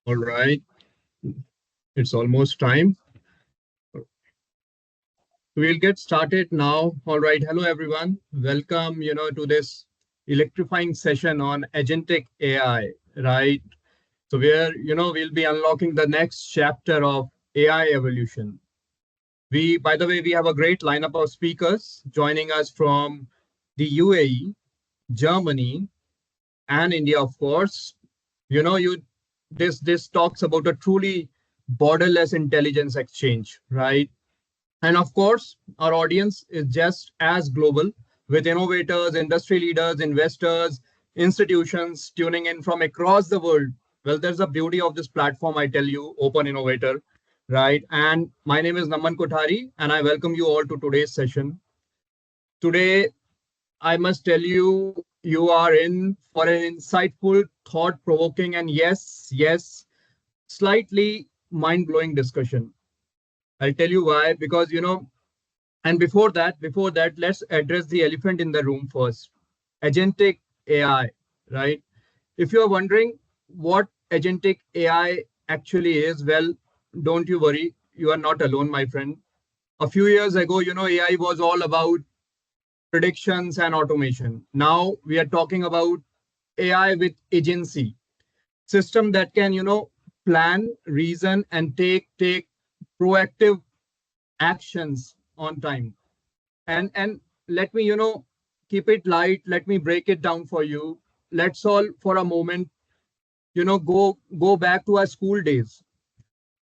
All right, it's almost time. We'll get started now. All right, hello everyone. Welcome, to this electrifying session on Agentic AI, right? So we'll be unlocking the next chapter of AI evolution. By the way, we have a great lineup of speakers joining us from the UAE, Germany, and India, of course. You know, you this talks about a truly borderless intelligence exchange, right? And of course, our audience is just as global with innovators, industry leaders, investors, institutions tuning in from across the world. Well, there's a beauty of this platform, I tell you, Open Innovator, right? And my name is Naman Kothari, and I welcome you all to today's session. Today, I must tell you, you are in for an insightful, thought provoking, and yes, slightly mind blowing discussion. I'll tell you why, because and before that, let's address the elephant in the room first. Agentic AI, right? If you're wondering what agentic AI actually is, well, don't you worry. You are not alone, my friend. A few years ago, AI was all about predictions and automation. Now we are talking about AI with agency, system that can, plan, reason, and take proactive actions on time. And let me keep it light, let me break it down for you. Let's all for a moment go back to our school days.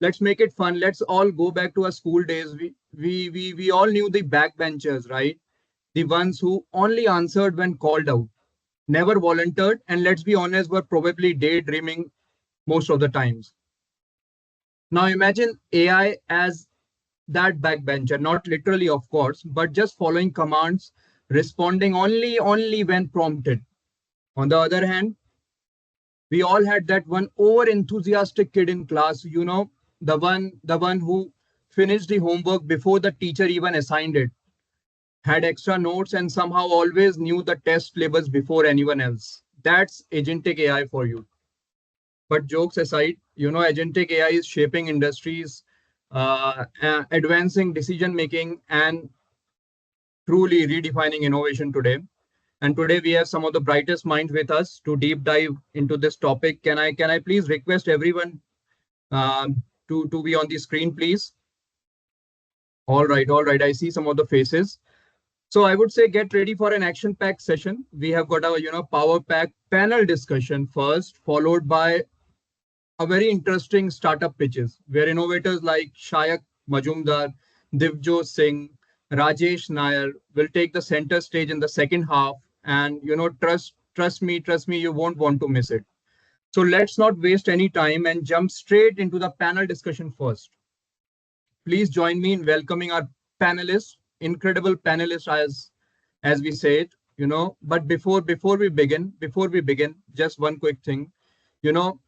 Let's make it fun. Let's all go back to our school days. We all knew the backbenchers, right? The ones who only answered when called out, never volunteered, and let's be honest, were probably daydreaming most of the times. Now imagine AI as that backbencher, not literally, of course, but just following commands, responding only when prompted. On the other hand, we all had that one over enthusiastic kid in class, the one who finished the homework before the teacher even assigned it, had extra notes, and somehow always knew the test labels before anyone else. That's agentic AI for you. But jokes aside, agentic AI is shaping industries, advancing decision making, and truly redefining innovation today. And today we have some of the brightest minds with us to deep dive into this topic. Can I please request everyone to be on the screen, please? All right. I see some of the faces. So I would say get ready for an action-packed session. We have got our power-packed panel discussion first, followed by a very interesting startup pitches where innovators like Shayak Majumdar, Divjo Singh, Rajesh Nair will take the center stage in the second half. And trust me, you won't want to miss it. So let's not waste any time and jump straight into the panel discussion first. Please join me in welcoming our panelists, incredible panelists as we say it. But before we begin, just one quick thing. You know,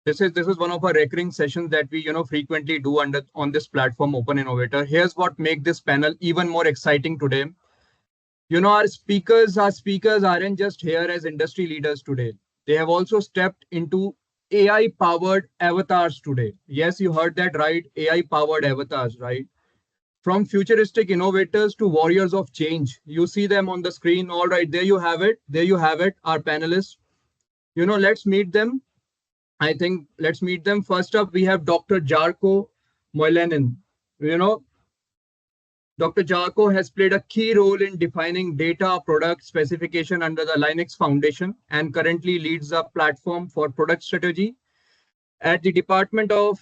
this is one of our recurring sessions that we frequently do on this platform Open Innovator. Here's what makes this panel even more exciting today. Our speakers aren't just here as industry leaders today. They have also stepped into AI powered avatars today. Yes, you heard that right. AI powered avatars, right? From futuristic innovators to warriors of change. You see them on the screen. All right, there you have it. There you have it, our panelists. Let's meet them. I think let's meet them. First up, we have Dr. Jarko Moilanen. You know, Dr. Jarko has played a key role in defining data product specification under the Linux Foundation and currently leads a platform for product strategy at the Department of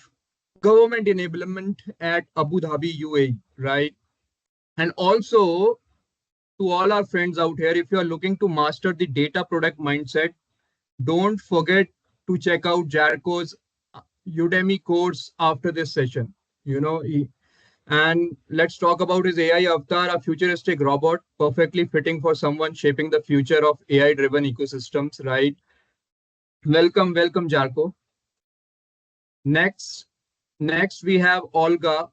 Government Enablement at Abu Dhabi, UAE, right? And also to all our friends out here, if you are looking to master the data product mindset, don't forget to check out Jarko's Udemy course after this session. And let's talk about his AI avatar, a futuristic robot, perfectly fitting for someone shaping the future of AI-driven ecosystems, right? Welcome, Jarko. Next we have Olga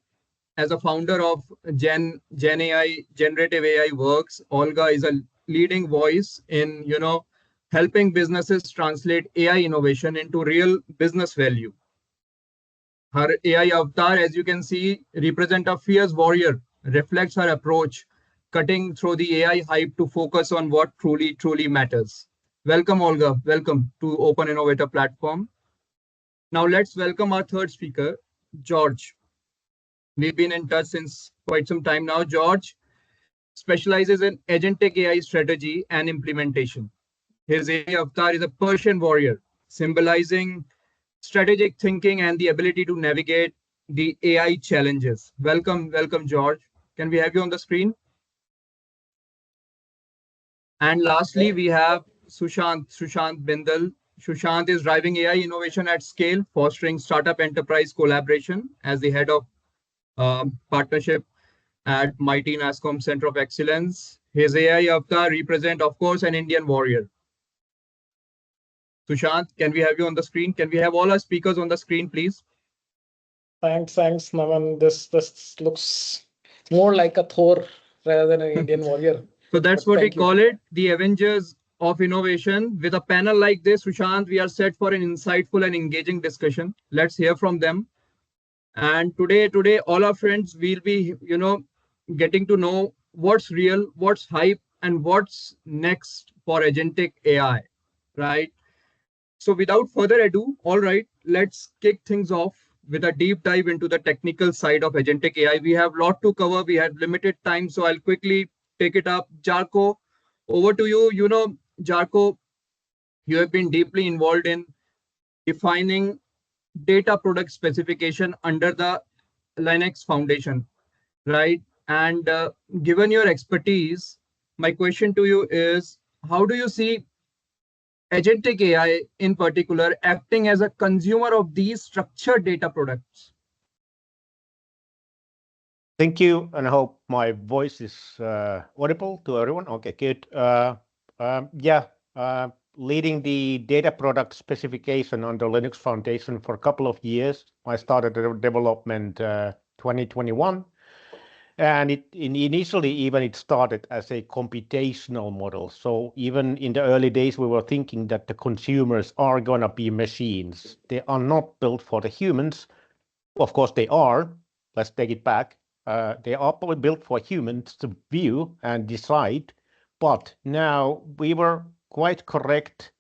as a founder of Gen AI, Generative AI Works. Olga is a leading voice in helping businesses translate AI innovation into real business value. Her AI avatar, as you can see, represent a fierce warrior, reflects her approach, cutting through the AI hype to focus on what truly matters. Welcome, Olga. Welcome to Open Innovator platform. Now let's welcome our third speaker, George. We've been in touch since quite some time now. George specializes in agentic AI strategy and implementation. His AI avatar is a Persian warrior, symbolizing strategic thinking and the ability to navigate the AI challenges. Welcome, George. Can we have you on the screen? And lastly, we have Sushant Bindal. Sushant is driving AI innovation at scale, fostering startup enterprise collaboration as the head of partnership at Mighty NASCOM Center of Excellence. His AI avatar represent, of course, an Indian warrior. Sushant, can we have you on the screen? Can we have all our speakers on the screen, please? Thanks, Naman. This looks more like a Thor rather than an Indian warrior. So that's what we call it, the Avengers of innovation. With a panel like this, Sushant, we are set for an insightful and engaging discussion. Let's hear from them. And today, all our friends will be, getting to know what's real, what's hype, and what's next for agentic AI, right? So without further ado, all right, let's kick things off with a deep dive into the technical side of agentic AI. We have a lot to cover. We have limited time, so I'll quickly take it up. Jarko, over to you. Jarko, you have been deeply involved in defining data product specification under the Linux Foundation, right? And given your expertise, my question to you is, how do you see agentic AI in particular acting as a consumer of these structured data products? Thank you, and I hope my voice is audible to everyone. Okay, good. Leading the data product specification on the Linux Foundation for a couple of years. I started the development 2021, and initially it started as a computational model. So even in the early days, we were thinking that the consumers are gonna be machines. They are not built for the humans. Of course, they are. Let's take it back. They are probably built for humans to view and decide, but now we were quite correct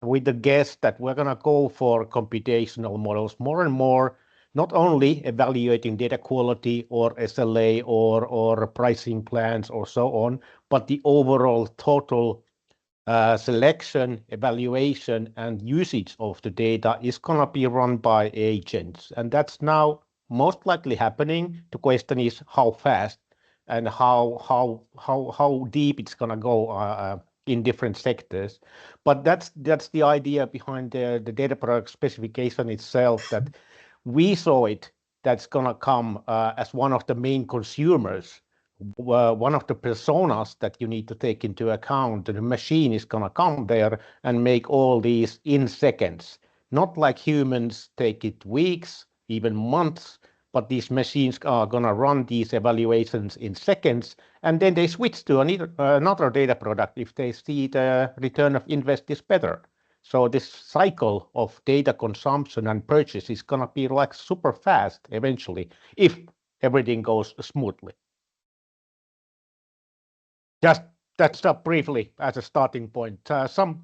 with the guess that we're gonna go for computational models more and more, not only evaluating data quality or SLA or pricing plans or so on, but the overall total selection, evaluation, and usage of the data is gonna be run by agents, and that's now most likely happening. The question is how fast and how deep it's gonna go in different sectors. But that's the idea behind the data product specification itself, that we saw it that's gonna come as one of the main consumers, one of the personas that you need to take into account. The machine is gonna come there and make all these in seconds, not like humans take it weeks, even months, but these machines are gonna run these evaluations in seconds, and then they switch to another data product if they see the return of invest is better. So this cycle of data consumption and purchase is gonna be like super fast eventually, if everything goes smoothly. Just that's briefly as a starting point. Some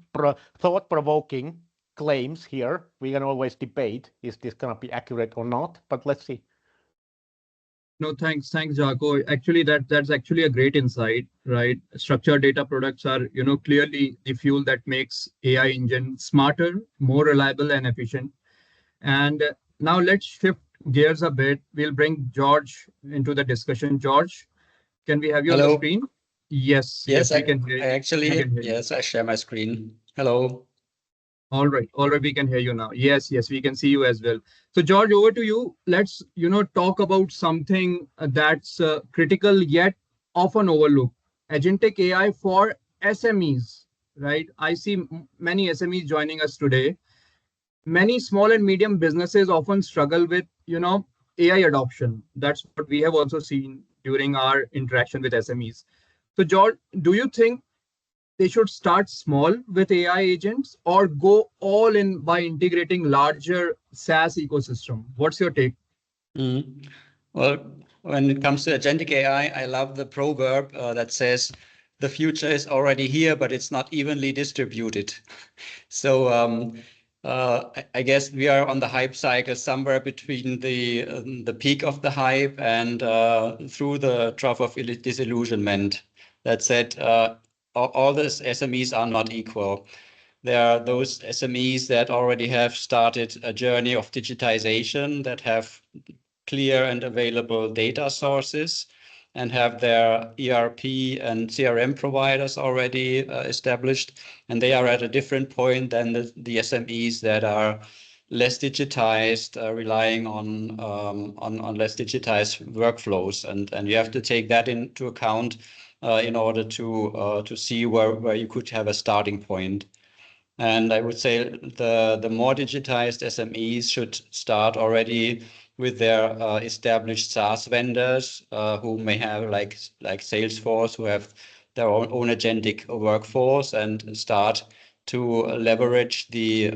thought-provoking claims here. We can always debate, is this gonna be accurate or not, but let's see. No, thanks, Jaco. Actually, that's actually a great insight, right? Structured data products are, clearly the fuel that makes AI engine smarter, more reliable, and efficient. And now let's shift gears a bit. We'll bring George into the discussion. George, can we have you on the screen? Yes, we can hear you. Yes, I share my screen. Hello. All right, we can hear you now. Yes, we can see you as well. So George, over to you. Let's, talk about something that's critical yet often overlooked. Agentic AI for SMEs, right? I see many SMEs joining us today. Many small and medium businesses often struggle with, AI adoption. That's what we have also seen during our interaction with SMEs. So George, do you think they should start small with AI agents or go all in by integrating larger SaaS ecosystem? What's your take? Mm. Well, when it comes to agentic AI, I love the proverb that says the future is already here, but it's not evenly distributed. So I guess we are on the hype cycle somewhere between the peak of the hype and through the trough of disillusionment. That said, all these SMEs are not equal. There are those SMEs that already have started a journey of digitization, that have clear and available data sources and have their ERP and CRM providers already established. And they are at a different point than the SMEs that are less digitized, relying on less digitized workflows. And you have to take that into account in order to see where you could have a starting point. And I would say the more digitized SMEs should start already with their established SaaS vendors who may have like Salesforce, who have their own agentic workforce, and start to leverage the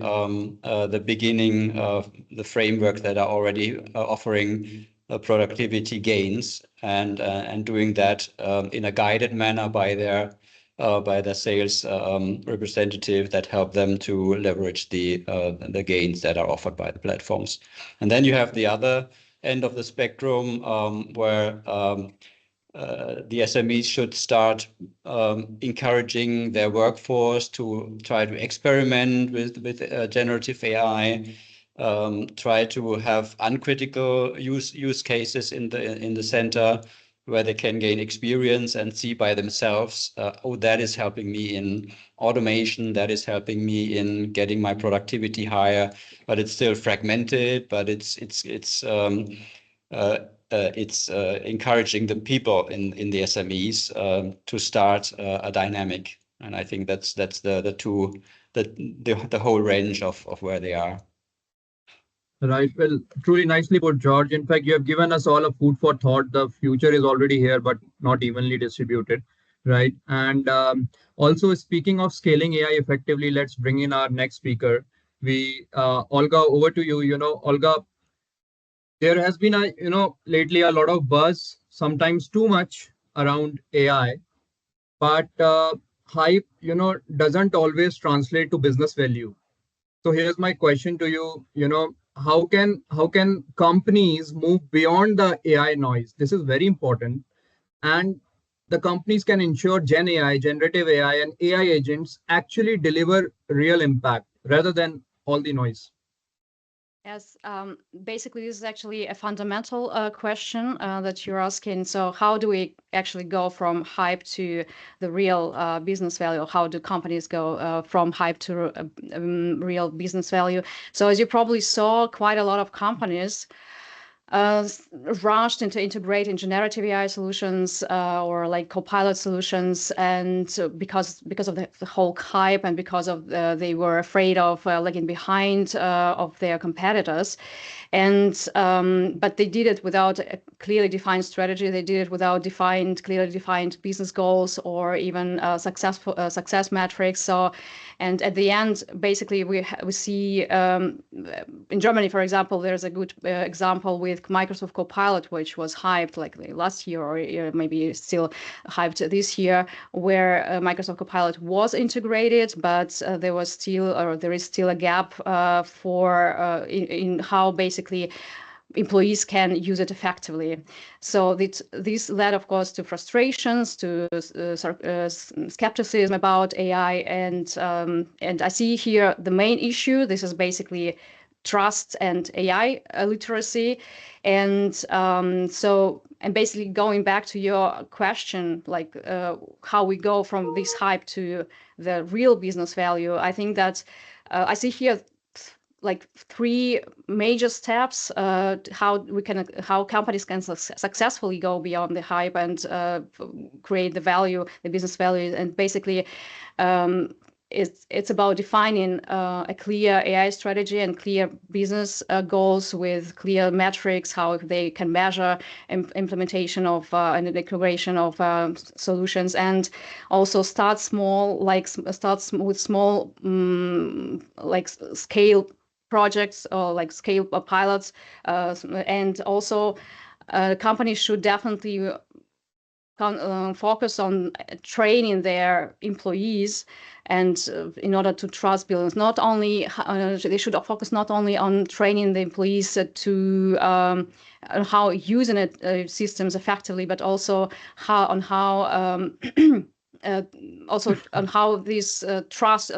beginning of the framework that are already offering productivity gains, and doing that in a guided manner by the sales representative that help them to leverage the gains that are offered by the platforms. And then you have the other end of the spectrum where the SMEs should start encouraging their workforce to try to experiment with generative AI, try to have uncritical use cases in the center where they can gain experience and see by themselves, oh, that is helping me in automation, that is helping me in getting my productivity higher, but it's still fragmented, but it's encouraging the people in the SMEs to start a dynamic. And I think that's the whole range of where they are. Right. Well, truly nicely put, George. In fact, you have given us all a food for thought. The future is already here, but not evenly distributed. Right. And also, speaking of scaling AI effectively, let's bring in our next speaker. Olga, over to you. Olga, there has been lately a lot of buzz, sometimes too much around AI, but hype, doesn't always translate to business value. So here's my question to you. How can companies move beyond the AI noise? This is very important, and the companies can ensure Gen AI, generative AI, and AI agents actually deliver real impact rather than all the noise. Yes, basically, this is actually a fundamental question that you're asking. So, how do we actually go from hype to the real business value? How do companies go from hype to real business value? So, as you probably saw, quite a lot of companies rushed into integrating generative AI solutions or like Copilot solutions, and because of the whole hype, and because of they were afraid of lagging behind of their competitors, and but they did it without a clearly defined strategy. They did it without clearly defined business goals or even success metrics. So, and at the end, basically, we see in Germany, for example, there's a good example with Microsoft Copilot, which was hyped like last year or maybe still hyped this year, where Microsoft Copilot was integrated, but there is still a gap in how basically employees can use it effectively. So this led, of course, to frustrations, to skepticism about AI, and I see here the main issue. This is basically trust and AI literacy, and basically going back to your question, like how we go from this hype to the real business value. I think that I see here like three major steps how companies can successfully go beyond the hype and create the business value, and basically it's about defining a clear AI strategy and clear business goals with clear metrics, how they can measure implementation of and the integration of solutions, and also start small, starts with small like scale projects or like scale pilots, and also companies should definitely focus on training their employees, and in order to trust buildings, not only they should focus not only on training the employees to how using it systems effectively, but also how also on how this trust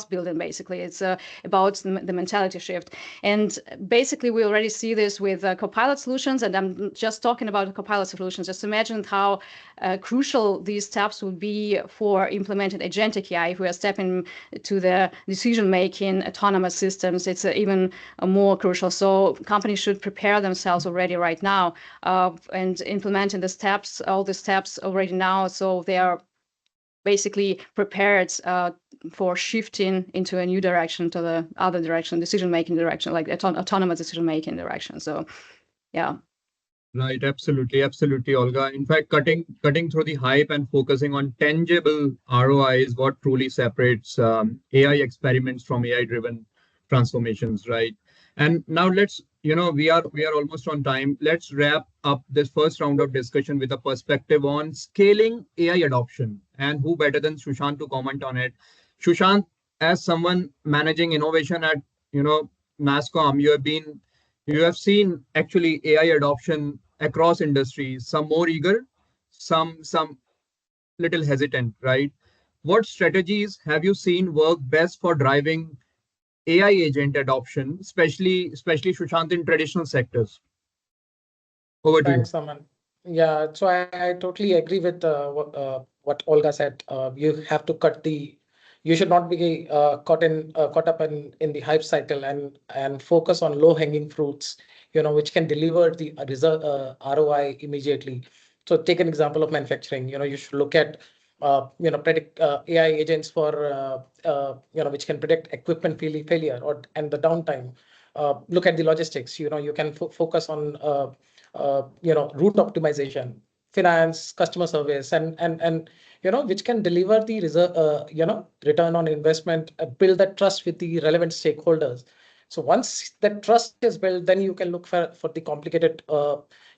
building, basically it's about the mentality shift. And basically we already see this with copilot solutions, and I'm just talking about copilot solutions. Just imagine how crucial these steps would be for implementing agentic AI. If we are stepping to the decision making autonomous systems, it's even more crucial. So companies should prepare themselves already right now and implementing the steps, all the steps already now, so they are basically prepared for shifting into a new direction, to the other direction, decision-making direction, like autonomous decision-making direction. So, yeah. Right, absolutely, Olga. In fact, cutting through the hype and focusing on tangible ROI is what truly separates AI experiments from AI-driven transformations, right? And now let's, we are almost on time. Let's wrap up this first round of discussion with a perspective on scaling AI adoption. And who better than Sushant to comment on it? Sushant, as someone managing innovation at, NASCOM, you have seen actually AI adoption across industries, some more eager, some little hesitant, right? What strategies have you seen work best for driving AI agent adoption, especially Sushant, in traditional sectors? Over to you. Thanks, Aman. Yeah, so I totally agree with what Olga said. You should not be caught up in the hype cycle, and focus on low hanging fruits, which can deliver the result ROI immediately. So take an example of manufacturing. You should look at predict AI agents for which can predict equipment failure and the downtime. Look at the logistics. You can focus on route optimization, finance, customer service, and which can deliver the return on investment, build that trust with the relevant stakeholders. So once that trust is built, then you can look for the complicated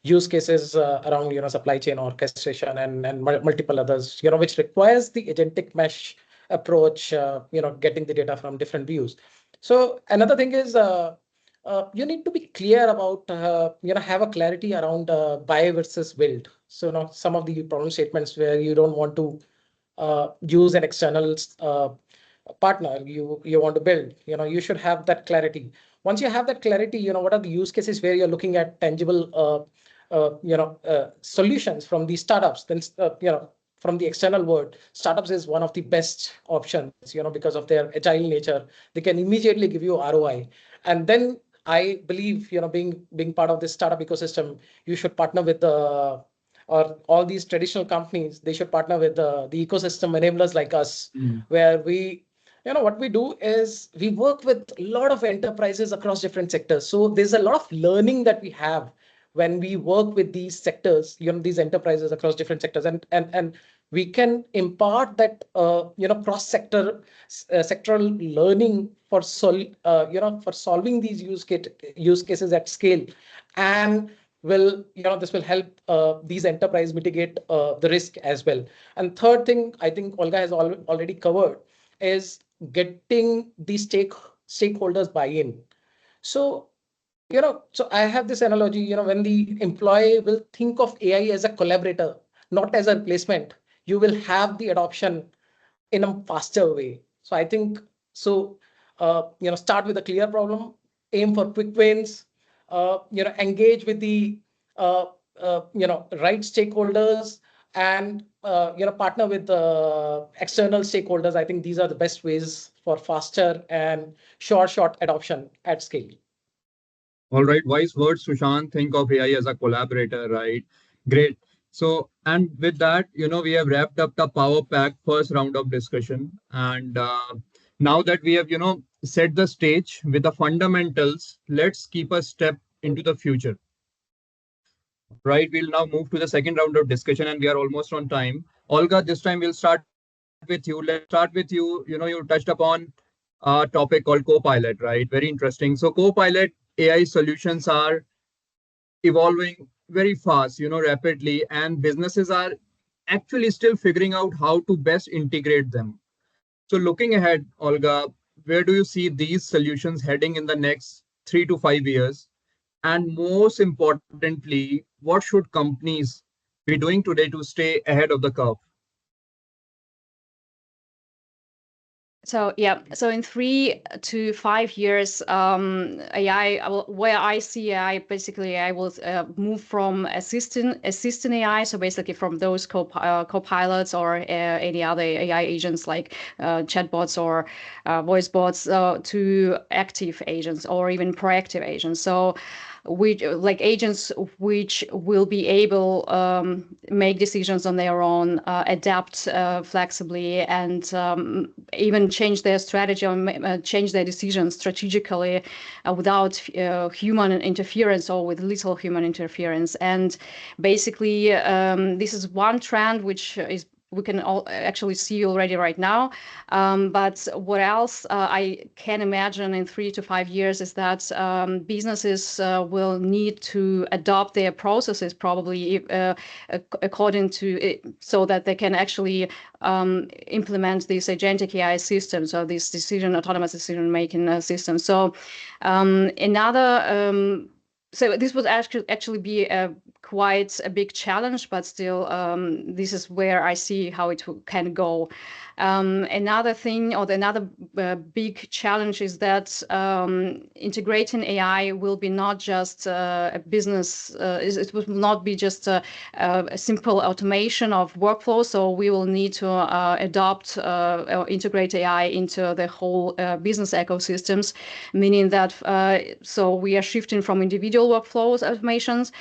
use cases around supply chain orchestration and multiple others, which requires the agentic mesh approach, getting the data from different views. So another thing is you need to be clear about have a clarity around buy versus build. So some of the problem statements where you don't want to use an external partner, you want to build, you should have that clarity. Once you have that clarity, what are the use cases where you're looking at tangible solutions from the startups, then from the external world, startups is one of the best options, because of their agile nature. They can immediately give you ROI. And then I believe, being part of this startup ecosystem, you should partner with or all these traditional companies. They should partner with the ecosystem enablers like us, where what we do is we work with a lot of enterprises across different sectors. So there's a lot of learning that we have when we work with these sectors, these enterprises across different sectors, and we can impart that sectoral learning for solving these use cases at scale, and this will help these enterprises mitigate the risk as well. And third thing, I think Olga has already covered, is getting the stakeholders buy-in. So so I have this analogy, when the employee will think of AI as a collaborator, not as a replacement, you will have the adoption in a faster way. So I think so. Start with a clear problem, aim for quick wins. Engage with the right stakeholders, and partner with external stakeholders. I think these are the best ways for faster and short adoption at scale. All right, wise words, Sushant. Think of AI as a collaborator, right? Great. So, and with that, we have wrapped up the Power Pack first round of discussion. And now that we have, set the stage with the fundamentals, let's keep a step into the future. Right, we'll now move to the second round of discussion, and we are almost on time. Olga, this time we'll start with you. Let's start with you. You touched upon a topic called Copilot, right? Very interesting. So, Copilot AI solutions are evolving very fast, rapidly, and businesses are actually still figuring out how to best integrate them. So, looking ahead, Olga, where do you see these solutions heading in the next 3 to 5 years? And most importantly, what should companies be doing today to stay ahead of the curve? So yeah, so in 3 to 5 years, where I see AI, basically I will move from assistant AI, so basically from those co-pilots or any other AI agents like chatbots or voice bots to active agents or even proactive agents. So like agents which will be able make decisions on their own, adapt flexibly, and even change their strategy or change their decisions strategically without human interference or with little human interference. And basically, this is one trend which is we can all actually see already right now. But what else I can imagine in 3 to 5 years is that businesses will need to adopt their processes probably according to it, so that they can actually implement these agentic AI systems or these autonomous decision-making systems. So so this would actually be quite a big challenge, but still, this is where I see how it can go. Another thing, or another big challenge, is that integrating AI will be not just a business. It will not be just a simple automation of workflow. So we will need to adopt or integrate AI into the whole business ecosystems, meaning that so we are shifting from individual workflows automations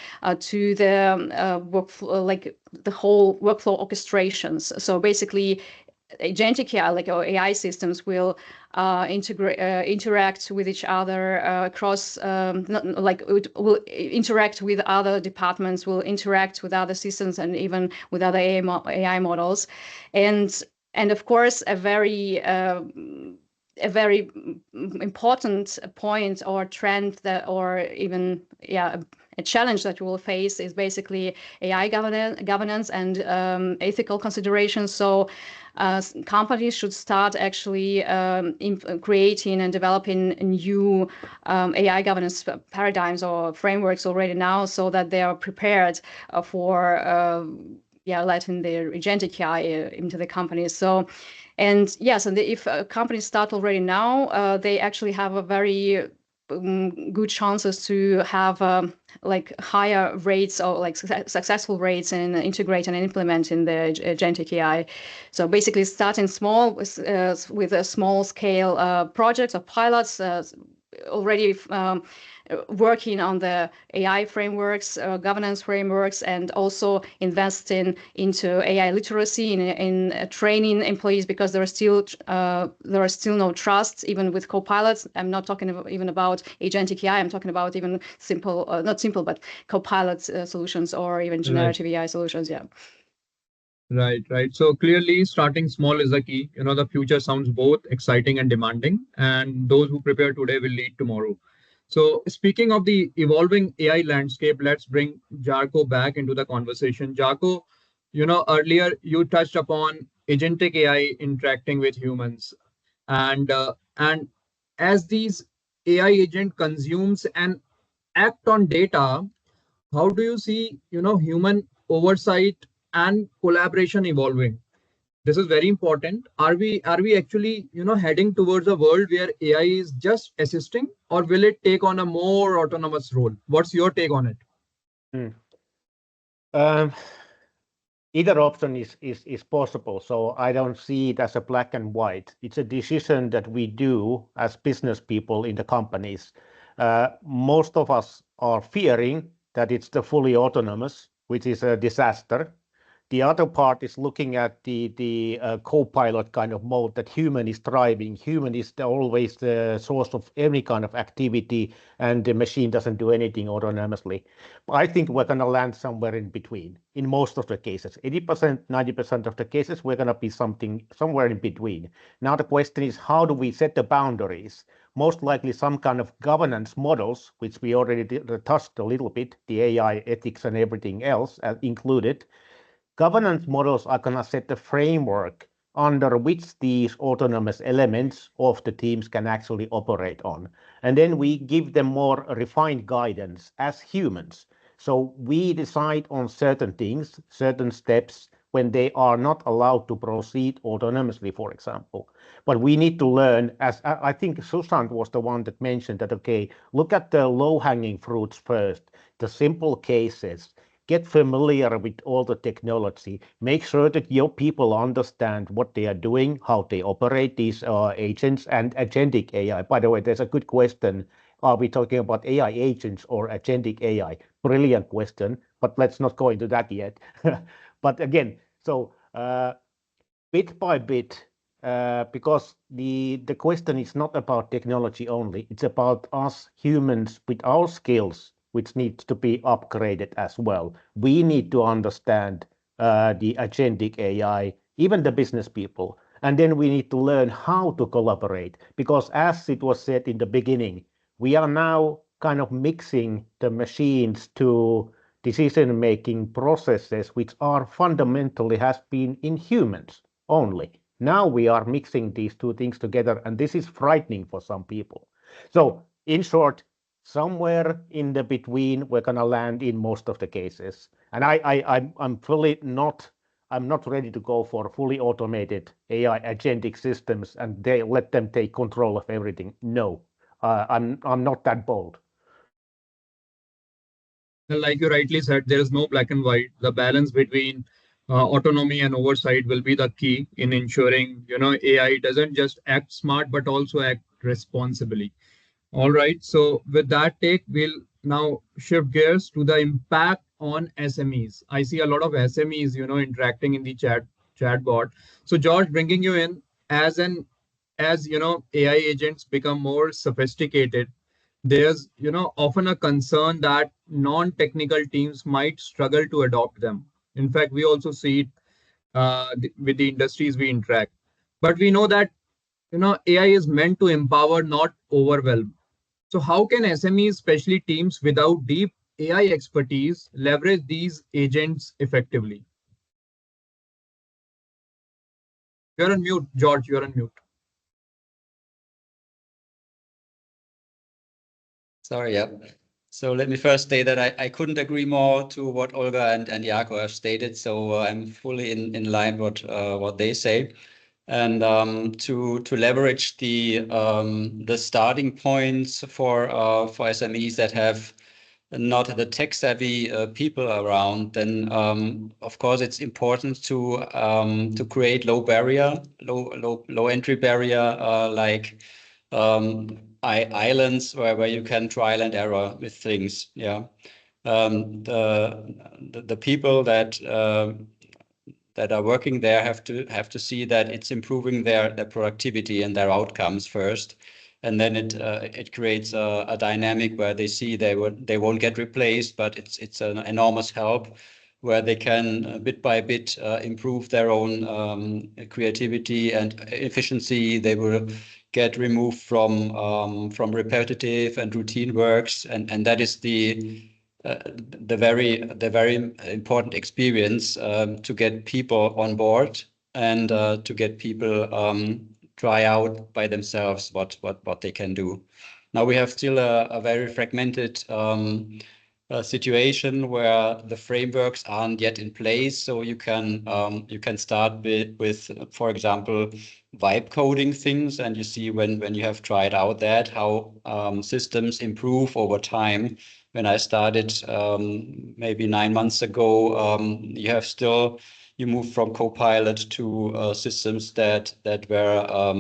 to the workflow, like the whole workflow orchestrations. So basically, agentic AI, like our AI systems, will interact with each other across, will interact with other departments, will interact with other systems, and even with other AI models, and of course a very important point or trend that, or even a challenge that we will face, is basically AI governance and ethical considerations. So companies should start actually creating and developing new AI governance paradigms or frameworks already now, so that they are prepared for letting their agentic AI into the companies. So, and yes, and if companies start already now, they actually have a very good chances to have like higher rates or like successful rates in integrating and implementing the agentic AI. So basically, starting small with a small scale projects or pilots, already working on the AI frameworks, governance frameworks, and also investing into AI literacy in training employees, because there are still no trust even with co-pilots. I'm not talking even about agentic AI. I'm talking about even simple, not simple, but co-pilot solutions or even generative AI solutions. Yeah. Right. So clearly, starting small is the key. The future sounds both exciting and demanding, and those who prepare today will lead tomorrow. So, speaking of the evolving AI landscape, let's bring Jarko back into the conversation. Jarko, earlier you touched upon agentic AI interacting with humans, and as these AI agent consumes and act on data, how do you see, human oversight and collaboration evolving? This is very important. Are we actually, heading towards a world where AI is just assisting, or will it take on a more autonomous role? What's your take on it? Either option is possible. So I don't see it as a black and white. It's a decision that we do as business people in the companies. Most of us are fearing that it's the fully autonomous, which is a disaster. The other part is looking at the co-pilot kind of mode that human is driving. Human is always the source of any kind of activity, and the machine doesn't do anything autonomously. But I think we're going to land somewhere in between in most of the cases. 80%, 90% of the cases, we're going to be somewhere in between. Now the question is, how do we set the boundaries? Most likely some kind of governance models, which we already touched a little bit, the AI ethics and everything else included. Governance models are going to set the framework under which these autonomous elements of the teams can actually operate on. And then we give them more refined guidance as humans. So we decide on certain things, certain steps, when they are not allowed to proceed autonomously, for example. But we need to learn, as I think Sushant was the one that mentioned that, okay, look at the low-hanging fruits first, the simple cases. Get familiar with all the technology. Make sure that your people understand what they are doing, how they operate these agents and agentic AI. By the way, there's a good question. Are we talking about AI agents or agentic AI? Brilliant question, but let's not go into that yet. But again, so bit by bit, because the question is not about technology only. It's about us humans with our skills, which needs to be upgraded as well. We need to understand the agentic AI, even the business people. And then we need to learn how to collaborate, because as it was said in the beginning, we are now kind of mixing the machines to decision-making processes which are fundamentally has been in humans only. Now we are mixing these two things together, and this is frightening for some people. So in short, somewhere in the between, we're going to land in most of the cases. And I'm not ready to go for fully automated AI agentic systems and they let them take control of everything. No, I'm not that bold. Like you rightly said, there is no black and white. The balance between autonomy and oversight will be the key in ensuring, AI doesn't just act smart, but also act responsibly. All right. So with that take, we'll now shift gears to the impact on SMEs. I see a lot of SMEs, interacting in the chatbot. So George, bringing you in as AI agents become more sophisticated, there's often a concern that non-technical teams might struggle to adopt them. In fact, we also see it with the industries we interact. But we know that AI is meant to empower, not overwhelm. So how can SMEs, especially teams without deep AI expertise, leverage these agents effectively? You're on mute, George. You're on mute. Sorry, yeah. So let me first say that I couldn't agree more to what Olga and Jaco have stated. So I'm fully in line what they say. And to leverage the starting points for SMEs that have not the tech savvy people around, then of course it's important to create low entry barrier like islands where you can trial and error with things. Yeah, the people that are working there have to see that it's improving their productivity and their outcomes first, and then it creates a dynamic where they see they won't get replaced, but it's an enormous help where they can bit by bit improve their own creativity and efficiency. They will get removed from repetitive and routine works, and that is the very important experience to get people on board and to get people try out by themselves what they can do. Now we have still a very fragmented situation where the frameworks aren't yet in place, so you can start with for example vibe coding things, and you see when you have tried out that how systems improve over time. When I started maybe 9 months ago, you move from Copilot to systems that were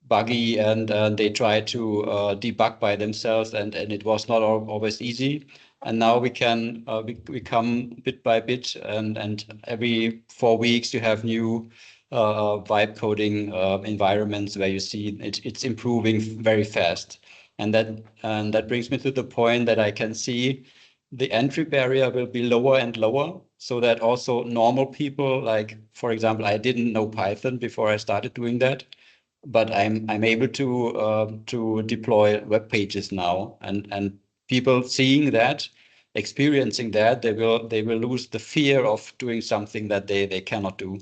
buggy, and they tried to debug by themselves, and it was not always easy. And now we can we come bit by bit, and every 4 weeks you have new vibe coding environments where you see it's improving very fast. And that brings me to the point that I can see the entry barrier will be lower and lower, so that also normal people, like, for example, I didn't know Python before I started doing that, but I'm able to deploy web pages now, and people seeing that, experiencing that, they will lose the fear of doing something that they cannot do.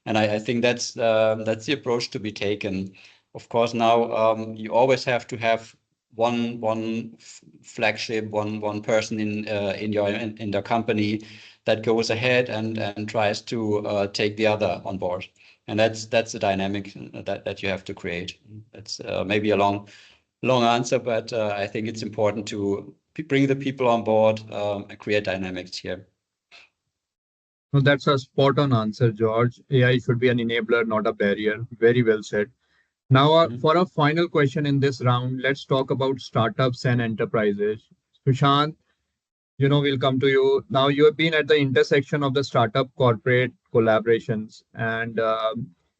And I think that's the approach to be taken. Of course, now you always have to have one flagship, one person in your company that goes ahead and tries to take the other on board. And that's the dynamic that you have to create. It's maybe a long answer, but I think it's important to bring the people on board and create dynamics here. No, that's a spot on answer, George. AI should be an enabler, not a barrier. Very well said. Now, for a final question in this round, let's talk about startups and enterprises. Sushant, we'll come to you. Now, you have been at the intersection of the startup corporate collaborations, and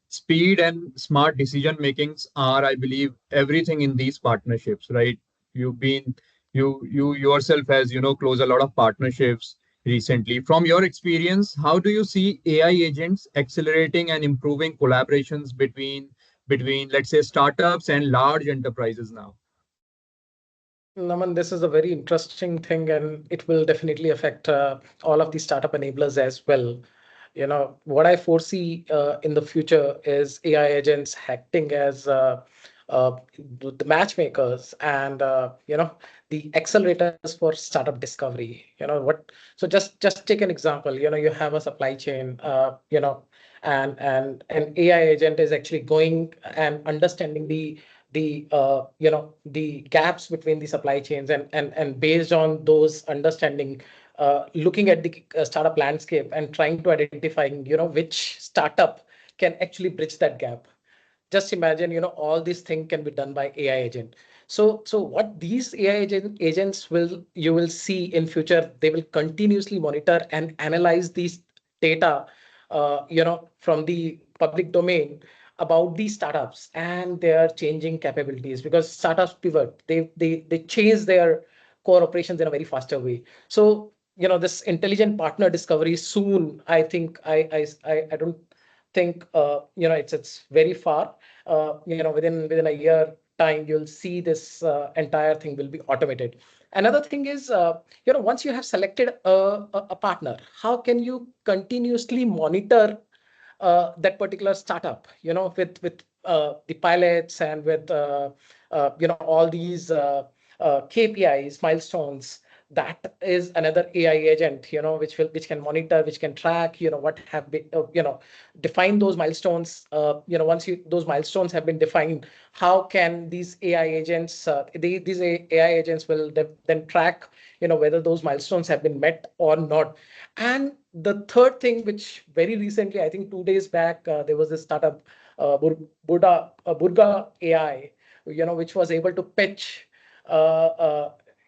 speed and smart decision makings are, I believe, everything in these partnerships, right? You've been, you yourself has, closed a lot of partnerships recently. From your experience, how do you see AI agents accelerating and improving collaborations between, let's say, startups and large enterprises now? Naman, this is a very interesting thing, and it will definitely affect all of the startup enablers as well. What I foresee in the future is AI agents acting as the matchmakers and the accelerators for startup discovery. So just take an example. You have a supply chain. And an AI agent is actually going and understanding the gaps between the supply chains, and based on those understanding, looking at the startup landscape and trying to identify which startup can actually bridge that gap. Just imagine, all these things can be done by AI agent. So what these AI agents you will see in future, they will continuously monitor and analyze these data, from the public domain about these startups and their changing capabilities, because startups pivot, they change their core operations in a very faster way. So this intelligent partner discovery soon, I think, I don't think it's very far. Within a year time, you'll see this entire thing will be automated. Another thing is, once you have selected a partner, how can you continuously monitor that particular startup, with the pilots and with all these KPIs, milestones. That is another AI agent, which can monitor, which can track, what have been, define those milestones. Once those milestones have been defined, how can these AI agents, these AI agents will then track, whether those milestones have been met or not. And the third thing, which very recently, I think 2 days back, there was this startup, Burga AI, which was able to pitch.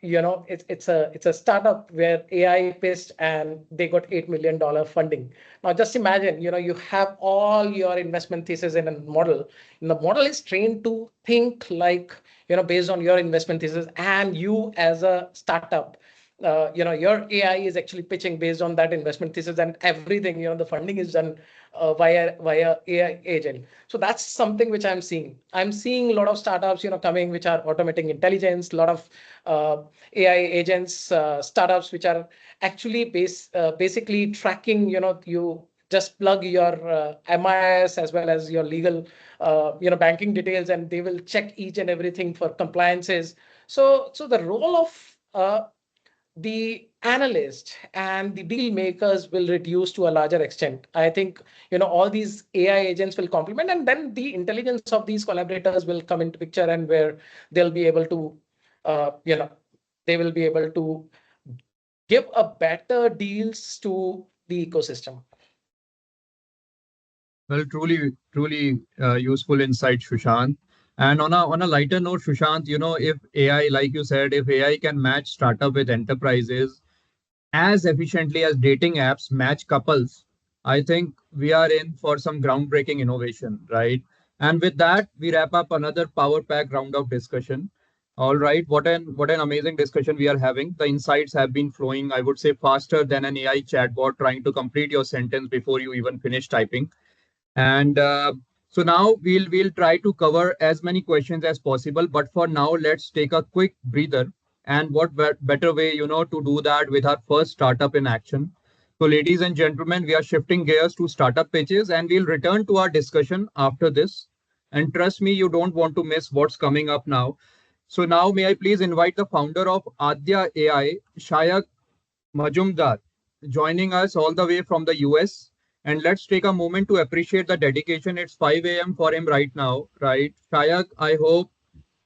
It's a startup where AI pitched and they got $8 million funding. Now, just imagine, you have all your investment thesis in a model, and the model is trained to think like, based on your investment thesis, and you as a startup, your AI is actually pitching based on that investment thesis, and everything, the funding is done via AI agent. So that's something which I'm seeing. I'm seeing a lot of startups, coming, which are automating intelligence, a lot of AI agents, startups, which are actually basically tracking, you just plug your MIS as well as your legal, banking details, and they will check each and everything for compliances. So the role of the analyst and the deal makers will reduce to a larger extent. I think, all these AI agents will complement, and then the intelligence of these collaborators will come into picture, and where they'll be able to, they will be able to give a better deals to the ecosystem. Well, truly useful insight, Sushant. And on a lighter note, Sushant, if AI, like you said, if AI can match startup with enterprises as efficiently as dating apps match couples, I think we are in for some groundbreaking innovation, right? And with that, we wrap up another power pack round of discussion. All right, what an amazing discussion we are having. The insights have been flowing, I would say, faster than an AI chatbot trying to complete your sentence before you even finish typing. And so now we'll try to cover as many questions as possible. But for now, let's take a quick breather. And what better way, to do that with our first startup in action. So, ladies and gentlemen, we are shifting gears to startup pitches, and we'll return to our discussion after this. And trust me, you don't want to miss what's coming up now. So now, may I please invite the founder of Adya AI, Shayak Majumdar, joining us all the way from the US. And let's take a moment to appreciate the dedication. It's 5 a.m. for him right now, right? Shayak, I hope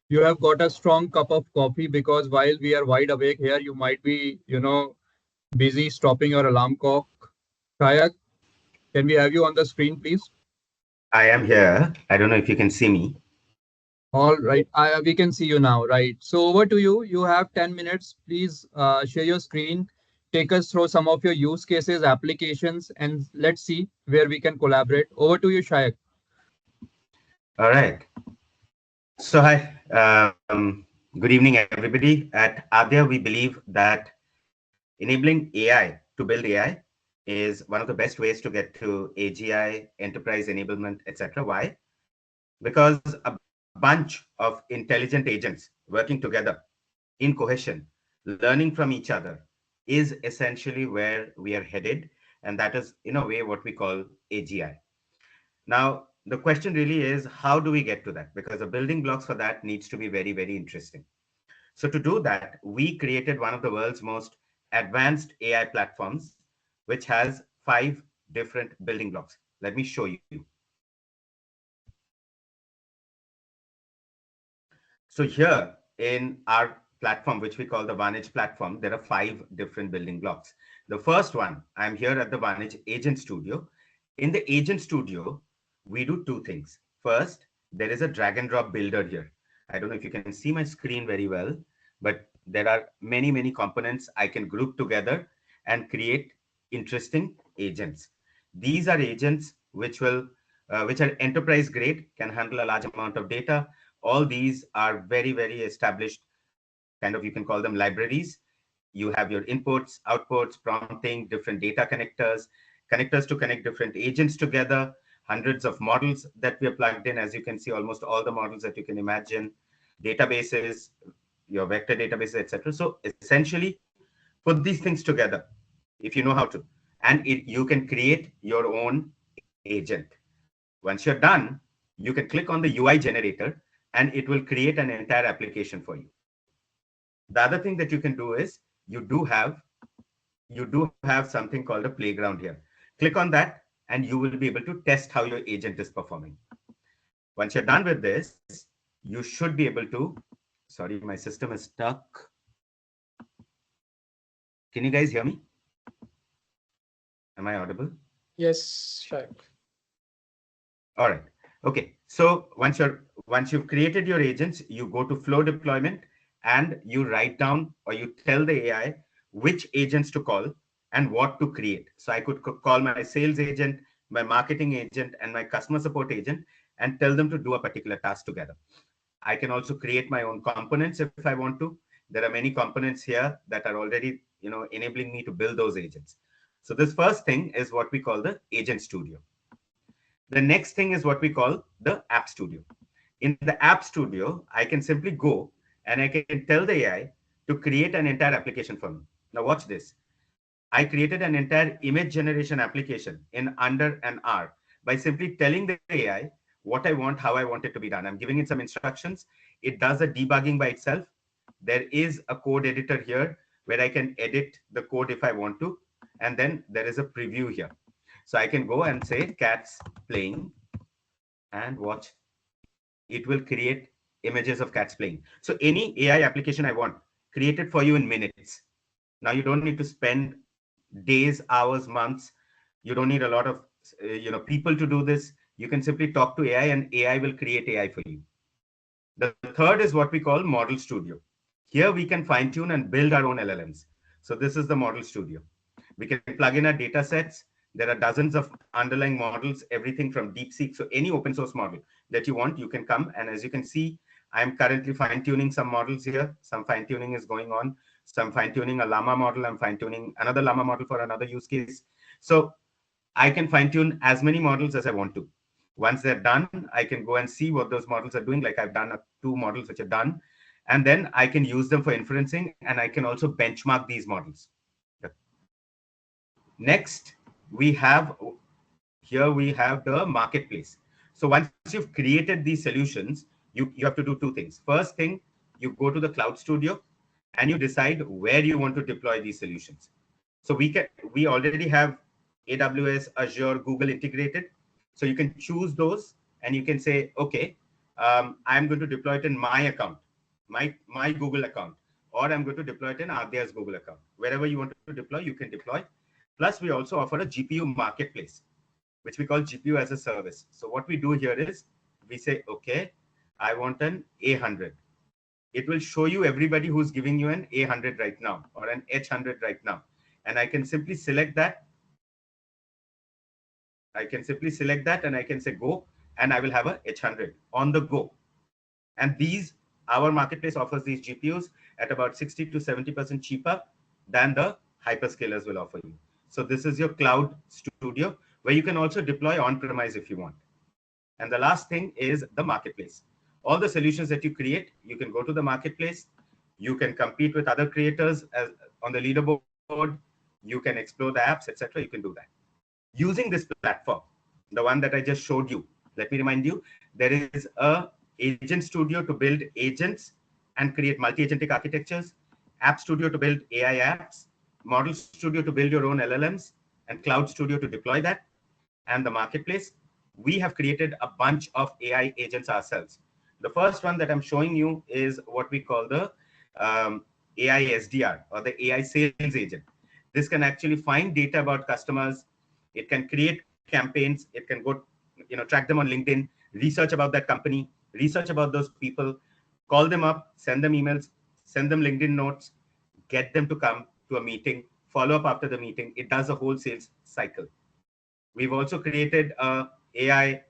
you have got a strong cup of coffee because while we are wide awake here, you might be, busy stopping your alarm clock. Shayak, can we have you on the screen, please? I am here. I don't know if you can see me. All right, we can see you now, right? So over to you. You have 10 minutes. Please share your screen, take us through some of your use cases, applications, and let's see where we can collaborate. Over to you, Shayak. All right. So hi, good evening, everybody. At Adya, we believe that enabling AI to build AI is one of the best ways to get to AGI, enterprise enablement, etc. Why? Because a bunch of intelligent agents working together in cohesion, learning from each other, is essentially where we are headed, and that is, in a way, what we call AGI. Now, the question really is, how do we get to that? Because the building blocks for that needs to be very, very interesting. So to do that, we created one of the world's most advanced AI platforms, which has 5 different building blocks. Let me show you. So here in our platform, which we call the Vantage platform, there are 5 different building blocks. The first one, I'm here at the Vantage Agent Studio. In the Agent Studio, we do 2 things. First, there is a drag and drop builder here. I don't know if you can see my screen very well, but there are many, many components I can group together and create interesting agents. These are agents which are enterprise grade, can handle a large amount of data. All these are very, very established, kind of, you can call them libraries. You have your inputs, outputs, prompting, different data connectors, connectors to connect different agents together, hundreds of models that we are plugged in. As you can see, almost all the models that you can imagine, databases, your vector databases, etc. So essentially, put these things together if you know how to, and you can create your own agent. Once you're done, you can click on the UI generator and it will create an entire application for you. The other thing that you can do is you do have something called a playground here. Click on that and you will be able to test how your agent is performing. Once you're done with this, you should be able to, sorry, my system is stuck. Can you guys hear me? Am I audible? Yes, sure. All right. Okay. So once you've created your agents, you go to flow deployment and you write down or you tell the AI which agents to call and what to create. So I could call my sales agent, my marketing agent, and my customer support agent and tell them to do a particular task together. I can also create my own components if I want to. There are many components here that are already, enabling me to build those agents. So this first thing is what we call the Agent Studio. The next thing is what we call the App Studio. In the App Studio, I can simply go and I can tell the AI to create an entire application for me. Now watch this. I created an entire image generation application in under an hour by simply telling the AI what I want, how I want it to be done. I'm giving it some instructions. It does a debugging by itself. There is a code editor here where I can edit the code if I want to. And then there is a preview here. So I can go and say cats playing and watch. It will create images of cats playing. So any AI application I want, create it for you in minutes. Now you don't need to spend days, hours, months. You don't need a lot of people to do this. You can simply talk to AI and AI will create AI for you. The third is what we call Model Studio. Here we can fine tune and build our own LLMs. So this is the Model Studio. We can plug in our data sets. There are dozens of underlying models, everything from DeepSeek. So any open source model that you want, you can come. And as you can see, I'm currently fine tuning some models here. Some fine tuning is going on. So I'm fine tuning a Llama model. I'm fine tuning another Llama model for another use case. So I can fine tune as many models as I want to. Once they're done, I can go and see what those models are doing. Like I've done 2 models which are done. And then I can use them for inferencing, and I can also benchmark these models. Next, we have the marketplace. So once you've created these solutions, you have to do 2 things. First thing, you go to the Cloud Studio and you decide where you want to deploy these solutions. So we already have AWS, Azure, Google integrated. So you can choose those and you can say, okay, I'm going to deploy it in my account, my Google account, or I'm going to deploy it in Adya's Google account. Wherever you want to deploy, you can deploy. Plus, we also offer a GPU marketplace, which we call GPU as a service. So what we do here is we say, okay, I want an A100. It will show you everybody who's giving you an A100 right now or an H100 right now. And I can simply select that. I can simply select that and I can say go, and I will have a H100 on the go. And our marketplace offers these GPUs at about 60 to 70% cheaper than the hyperscalers will offer you. So this is your Cloud Studio, where you can also deploy on-premise if you want. And the last thing is the marketplace. All the solutions that you create, you can go to the marketplace. You can compete with other creators on the leaderboard. You can explore the apps, etc. You can do that. Using this platform, the one that I just showed you, let me remind you, there is a Agent Studio to build agents and create multi-agentic architectures, App Studio to build AI apps, Model Studio to build your own LLMs, and Cloud Studio to deploy that, and the marketplace. We have created a bunch of AI agents ourselves. The first one that I'm showing you is what we call the AI SDR, or the AI sales agent. This can actually find data about customers. It can create campaigns. It can go, track them on LinkedIn, research about that company, research about those people, call them up, send them emails, send them LinkedIn notes, get them to come to a meeting, follow up after the meeting. It does a whole sales cycle. We've also created a AI.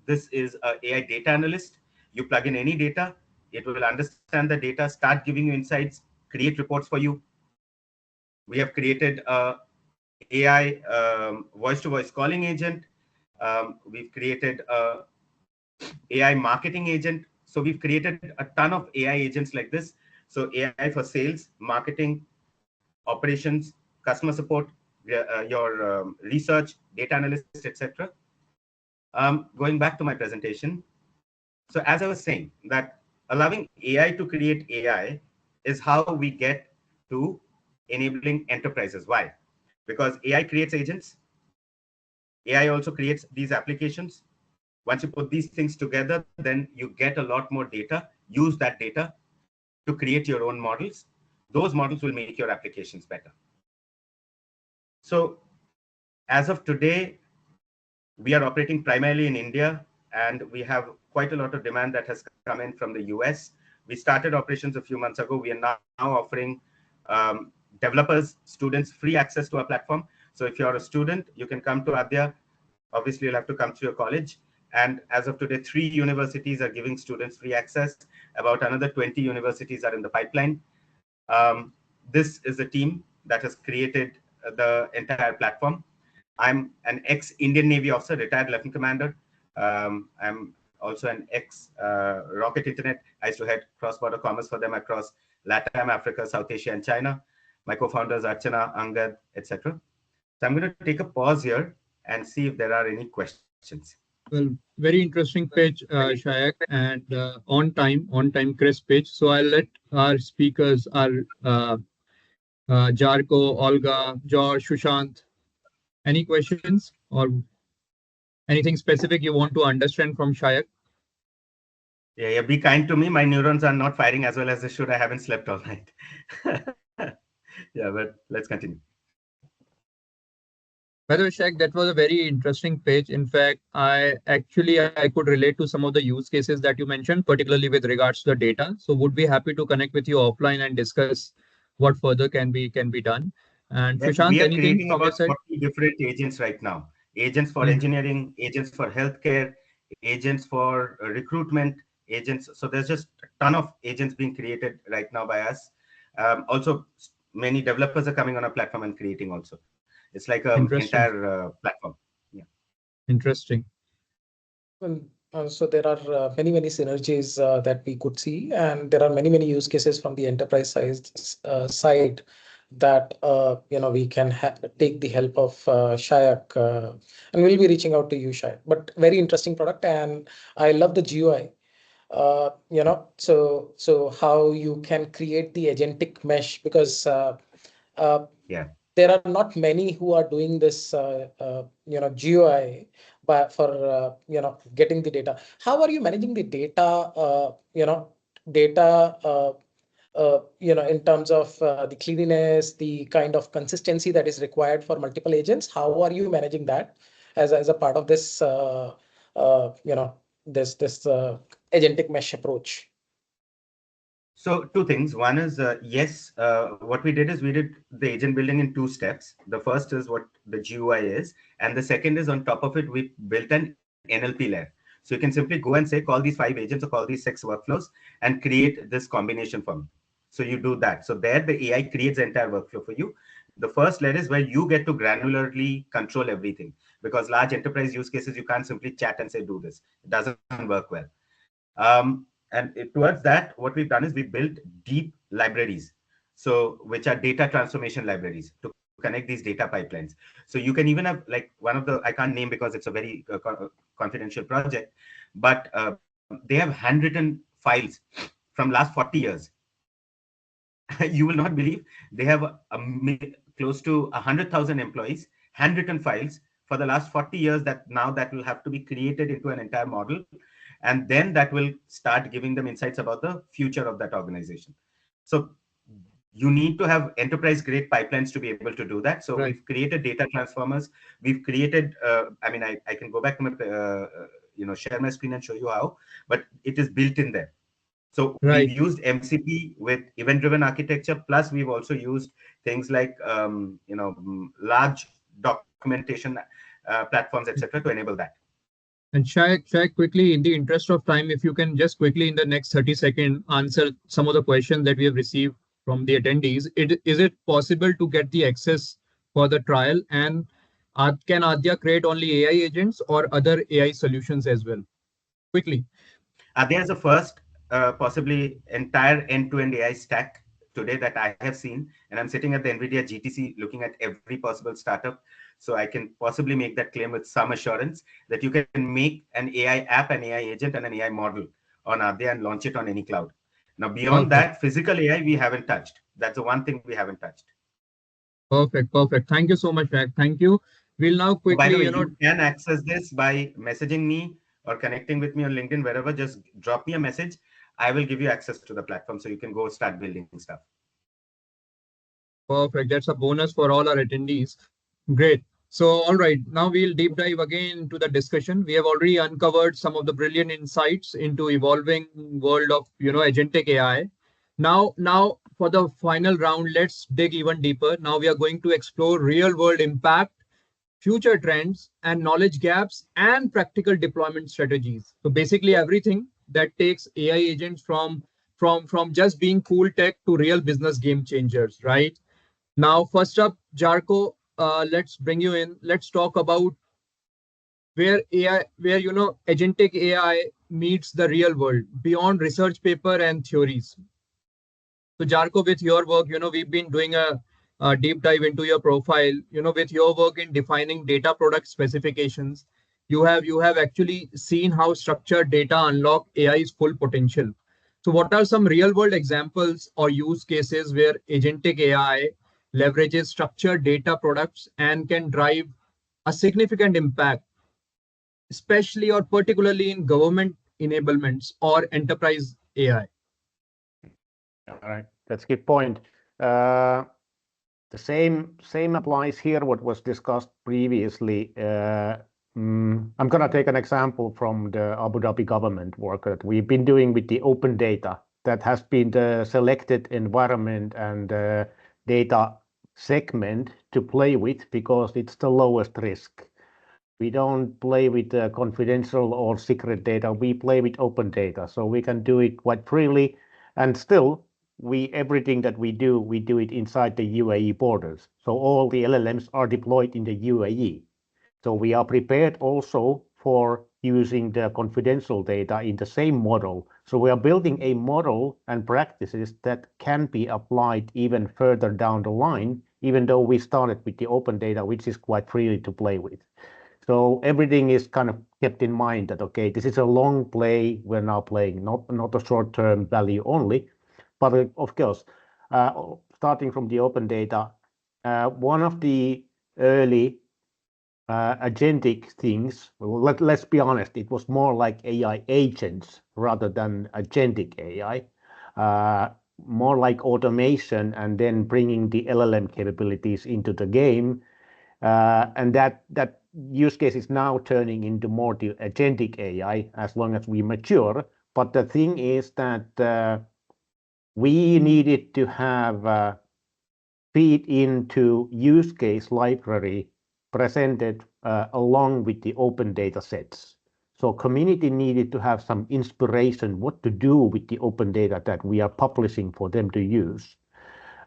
This is an AI data analyst. You plug in any data, it will understand the data, start giving you insights, create reports for you. We have created a AI voice-to-voice calling agent. We've created a AI marketing agent. So we've created a ton of AI agents like this. So AI for sales, marketing, operations, customer support, your research, data analysis, etc. Going back to my presentation. So as I was saying, that allowing AI to create AI is how we get to enabling enterprises. Why? Because AI creates agents. AI also creates these applications. Once you put these things together, then you get a lot more data. Use that data to create your own models. Those models will make your applications better. So as of today, we are operating primarily in India, and we have quite a lot of demand that has come in from the US. We started operations a few months ago. We are now offering developers, students, free access to our platform. So if you're a student, you can come to Adya. Obviously, you'll have to come to your college. And as of today, 3 universities are giving students free access. About another 20 universities are in the pipeline. This is a team that has created the entire platform. I'm an ex-Indian Navy officer, retired Lieutenant Commander. I'm also an ex-Rocket Internet. I used to head cross-border commerce for them across Latin, Africa, South Asia, and China. My co-founders, Archana, Angad, etc. So I'm going to take a pause here and see if there are any questions. Well, very interesting pitch, Shayak, and on time, crisp pitch. So I'll let our speakers, our Jarko, Olga, George, Sushant, any questions or anything specific you want to understand from Shayak? Yeah, be kind to me. My neurons are not firing as well as they should. I haven't slept all night. Yeah, but let's continue. By the way, Shaq, that was a very interesting pitch. In fact, I could relate to some of the use cases that you mentioned, particularly with regards to the data. So would be happy to connect with you offline and discuss what further can be done. And Sushant, We are anything creating from your about side? 40 different agents right now. Agents for Mhm. engineering, agents for healthcare, agents for recruitment, agents. So there's just a ton of agents being created right now by us. Also, many developers are coming on our platform and creating also. It's like an Interesting. entire platform. Yeah. Interesting. So there are many synergies that we could see, and there are many use cases from the enterprise side that we can take the help of Shayak, and we'll be reaching out to you, Shayak. But very interesting product, and I love the GUI. So how you can create the agentic mesh, because uh, Yeah. there are not many who are doing this GUI for getting the data. How are you managing the data, data in terms of the cleanliness, the kind of consistency that is required for multiple agents? How are you managing that as a part of this this agentic mesh approach? So two things. One is, yes, what we did is we did the agent building in two steps. The first is what the GUI is, and the second is on top of it, we built an NLP layer. So you can simply go and say, call these 5 agents or call these 6 workflows and create this combination for me. So you do that. So there the AI creates the entire workflow for you. The first layer is where you get to granularly control everything, because large enterprise use cases, you can't simply chat and say, do this. It doesn't work well. Towards that, what we've done is we built deep libraries, so which are data transformation libraries to connect these data pipelines. So you can even have like one of the, I can't name because it's a very confidential project, but they have handwritten files from last 40 years. You will not believe they have close to 100,000 employees, handwritten files for the last 40 years, that now that will have to be created into an entire model, and then that will start giving them insights about the future of that organization. So you need to have enterprise grade pipelines to be able to do that. So Right. we've created data transformers. We've created I can go back to my share my screen and show you how, but it is built in there. So we've Right. used MCP with event-driven architecture. Plus, we've also used things like large documentation platforms, etc., to enable that. And Shai, quickly, in the interest of time, if you can just quickly in the next 30 seconds answer some of the questions that we have received from the attendees. Is it possible to get the access for the trial? And can Adya create only AI agents or other AI solutions as well? Quickly. There's a first, possibly entire end-to-end AI stack today that I have seen, and I'm sitting at the NVIDIA GTC looking at every possible startup. So I can possibly make that claim with some assurance that you can make an AI app, an AI agent, and an AI model on Adya and launch it on any cloud. Now, beyond Perfect. that, physical AI, we haven't touched. That's the one thing we haven't touched. Perfect. Thank you so much, Shai. Thank you. We'll now By the quickly, way, you can access this by messaging me or connecting with me on LinkedIn, wherever. Just drop me a message. I will give you access to the platform so you can go start building stuff. perfect. That's a bonus for all our attendees. Great. So, all right, now we'll deep dive again into the discussion. We have already uncovered some of the brilliant insights into evolving world of, agentic AI. Now for the final round, let's dig even deeper. Now we are going to explore real world impact, future trends, and knowledge gaps and practical deployment strategies. So basically everything that takes AI agents from just being cool tech to real business game changers, right? Now, first up, Jarko, let's bring you in. Let's talk about where agentic AI meets the real world beyond research paper and theories. So, Jarko, with your work, we've been doing a deep dive into your profile. With your work in defining data product specifications, you have actually seen how structured data unlock AI's full potential. So, what are some real-world examples or use cases where agentic AI leverages structured data products and can drive a significant impact, especially or particularly in government enablements or enterprise AI? All right, that's a good point. Uh, The same applies here, what was discussed previously. I'm going to take an example from the Abu Dhabi government work that we've been doing with the open data that has been the selected environment and data segment to play with because it's the lowest risk. We don't play with confidential or secret data. We play with open data, so we can do it quite freely. And still, everything that we do it inside the UAE borders. So all the LLMs are deployed in the UAE. So we are prepared also for using the confidential data in the same model. So we are building a model and practices that can be applied even further down the line, even though we started with the open data, which is quite freely to play with. So everything is kind of kept in mind that, okay, this is a long play we're now playing, not a short-term value only. But of course, starting from the open data, one of the early agentic things, well, let's be honest, it was more like AI agents rather than agentic AI, more like automation and then bringing the LLM capabilities into the game. And that use case is now turning into more the agentic AI as long as we mature. But the thing is that we needed to have feed into use case library presented along with the open data sets. So community needed to have some inspiration what to do with the open data that we are publishing for them to use.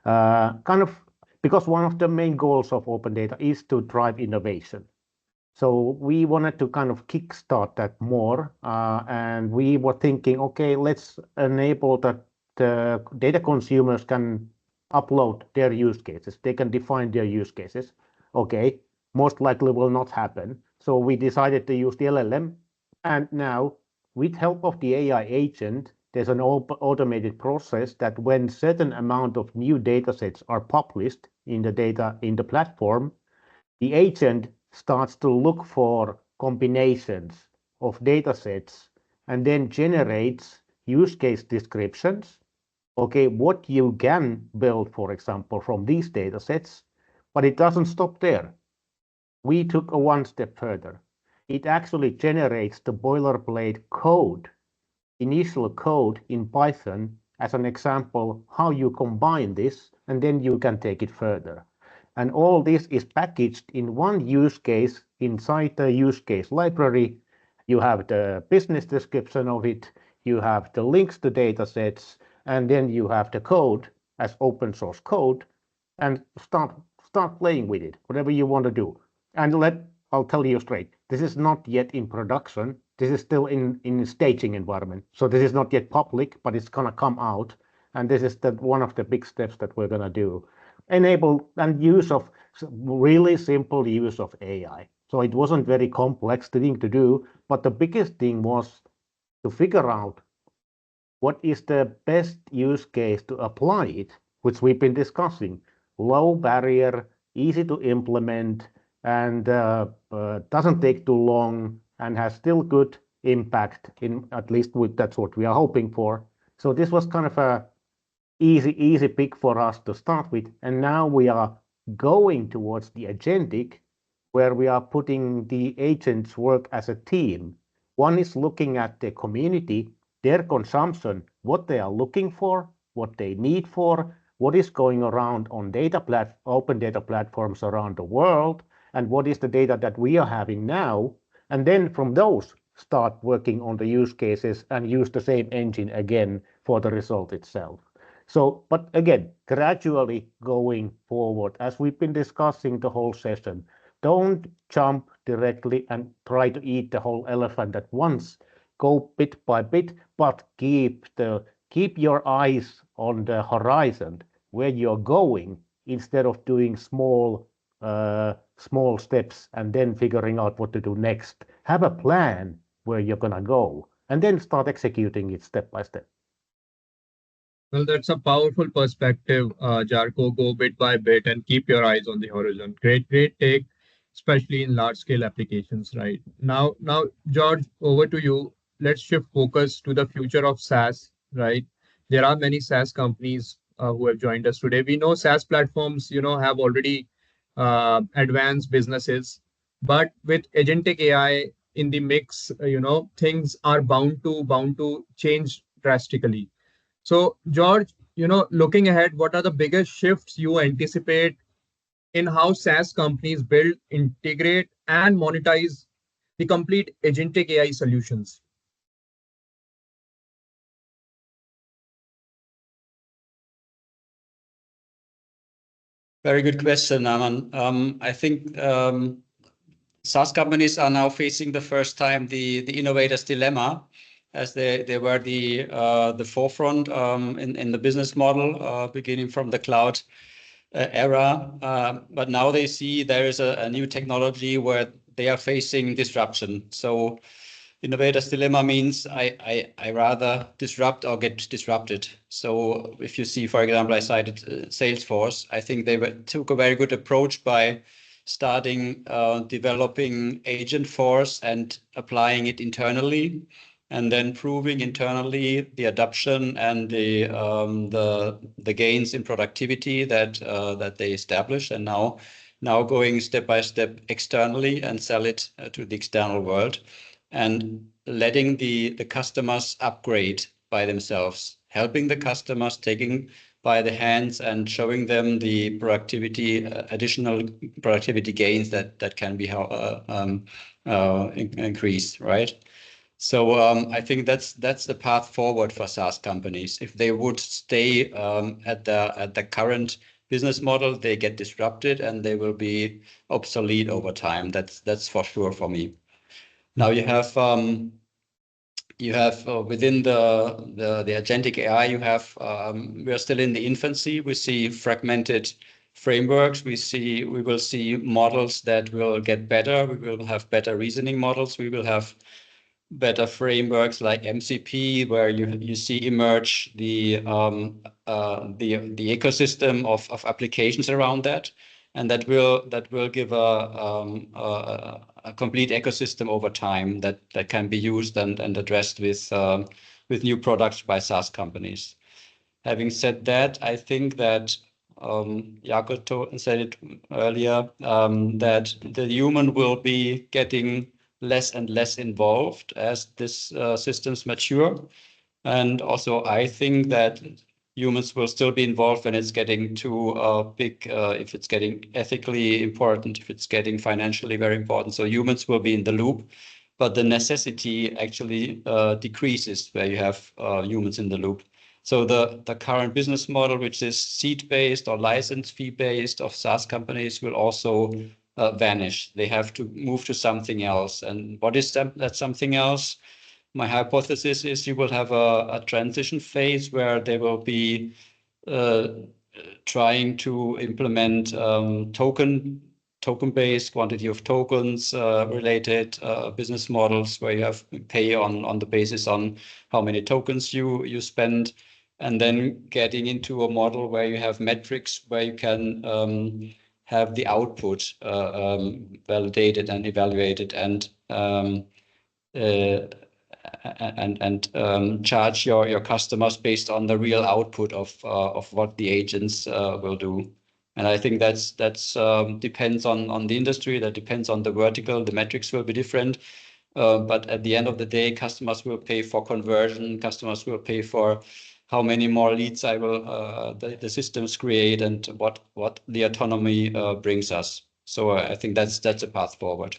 Because one of the main goals of open data is to drive innovation. So we wanted to kind of kickstart that more, and we were thinking, okay, let's enable that the data consumers can upload their use cases. They can define their use cases. Okay, most likely will not happen. So we decided to use the LLM, and now with help of the AI agent, there's an automated process that when certain amount of new data sets are published in the platform, the agent starts to look for combinations of data sets and then generates use case descriptions. Okay, what you can build, for example, from these data sets, but it doesn't stop there. We took a one step further. It actually generates the boilerplate code, initial code in Python as an example how you combine this, and then you can take it further. And all this is packaged in one use case inside the use case library. You have the business description of it, you have the links to data sets, and then you have the code as open source code, and start playing with it, whatever you want to do. And I'll tell you straight, this is not yet in production. This is still in staging environment. So this is not yet public, but it's gonna come out. And this is one of the big steps that we're gonna do. Enable and use of really simple use of AI. So it wasn't very complex thing to do, but the biggest thing was to figure out what is the best use case to apply it, which we've been discussing. Low barrier, easy to implement, and doesn't take too long, and has still good impact, in at least that's what we are hoping for. So this was kind of a easy pick for us to start with, and now we are going towards the agentic, where we are putting the agents work as a team. One is looking at the community, their consumption, what they are looking for, what they need for, what is going around on open data platforms around the world, and what is the data that we are having now, and then from those start working on the use cases and use the same engine again for the result itself. So, but again, gradually going forward, as we've been discussing the whole session, don't jump directly and try to eat the whole elephant at once. Go bit by bit, but keep your eyes on the horizon where you're going, instead of doing small steps and then figuring out what to do next. Have a plan where you're gonna go, and then start executing it step by step. Well, that's a powerful perspective, Jarko. Go bit by bit and keep your eyes on the horizon. Great take, especially in large-scale applications, right? Now, George, over to you. Let's shift focus to the future of SaaS, right? There are many SaaS companies who have joined us today. We know SaaS platforms, have already advanced businesses, but with agentic AI in the mix, things are bound to change drastically. So, George, looking ahead, what are the biggest shifts you anticipate in how SaaS companies build, integrate, and monetize the complete agentic AI solutions? Very good question, Aman. I think SaaS companies are now facing the first time the innovators dilemma, as they were the forefront in the business model beginning from the cloud era. But now they see there is a new technology where they are facing disruption. So innovators dilemma means I rather disrupt or get disrupted. So if you see, for example, I cited Salesforce, I think they took a very good approach by starting developing Agentforce and applying it internally, and then proving internally the adoption and the gains in productivity that they establish, and now going step by step externally and sell it to the external world, and letting the customers upgrade by themselves, helping the customers, taking by the hands and showing them the productivity, additional productivity gains that can be increased, right? So I think that's the path forward for SaaS companies. If they would stay at the current business model, they get disrupted and they will be obsolete over time. That's for sure for me. Now you have within the agentic AI, we are still in the infancy. We see fragmented frameworks. We will see models that will get better. We will have better reasoning models. We will have better frameworks like MCP, where you see emerge the ecosystem of applications around that, and that will give a complete ecosystem over time that can be used and addressed with new products by SaaS companies. Having said that, I think that Jakob said it earlier, that the human will be getting less and less involved as these systems mature. And also, I think that humans will still be involved when it's getting too big, if it's getting ethically important, if it's getting financially very important. So humans will be in the loop, but the necessity actually decreases where you have humans in the loop. So the current business model, which is seat-based or license fee-based of SaaS companies, will also vanish. They have to move to something else. And what is that something else? My hypothesis is you will have a transition phase where they will be trying to implement token-based quantity of tokens related business models, where you have pay on the basis on how many tokens you spend, and then getting into a model where you have metrics where you can have the output validated and evaluated, and charge your customers based on the real output of what the agents will do. And I think that's depends on the industry, that depends on the vertical. The metrics will be different, but at the end of the day, customers will pay for conversion. Customers will pay for how many more leads the systems create, and what the autonomy brings us. So I think that's a path forward.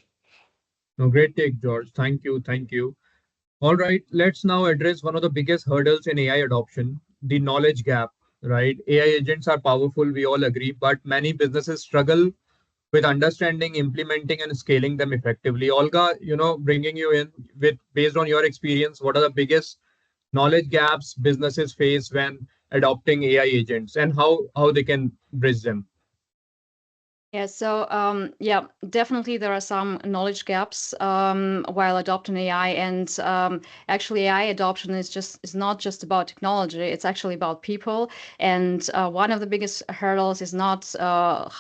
No, great take, George. Thank you. Thank you. All right, let's now address one of the biggest hurdles in AI adoption, the knowledge gap, right? AI agents are powerful, we all agree, but many businesses struggle with understanding, implementing, and scaling them effectively. Olga, bringing you in with based on your experience, what are the biggest knowledge gaps businesses face when adopting AI agents, and how they can bridge them? Yeah, so yeah, definitely there are some knowledge gaps while adopting AI, and actually AI adoption is not just about technology; it's actually about people. And one of the biggest hurdles is not for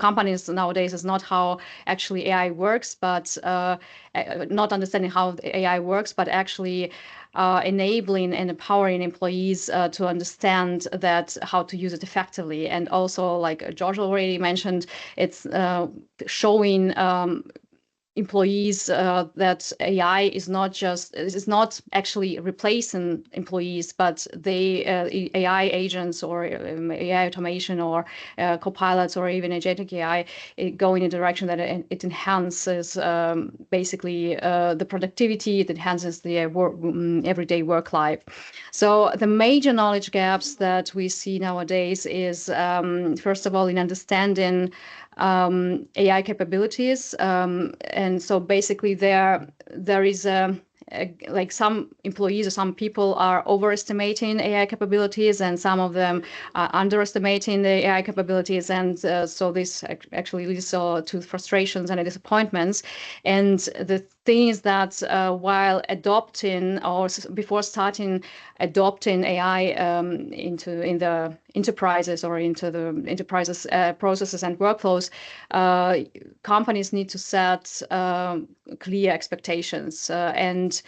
companies nowadays is not how actually AI works, but not understanding how the AI works, but actually enabling and empowering employees to understand that how to use it effectively. And also, like George already mentioned, it's showing employees that AI is not actually replacing employees, but they AI agents or AI automation or copilots or even agentic AI go in a direction that it enhances basically the productivity, it enhances the everyday work life. So the major knowledge gaps that we see nowadays is first of all in understanding AI capabilities, and so basically there is like some employees or some people are overestimating AI capabilities, and some of them are underestimating the AI capabilities, and so this actually leads to frustrations and disappointments. And the thing is that while adopting or before starting adopting AI in the enterprises or into the enterprises processes and workflows, companies need to set clear expectations and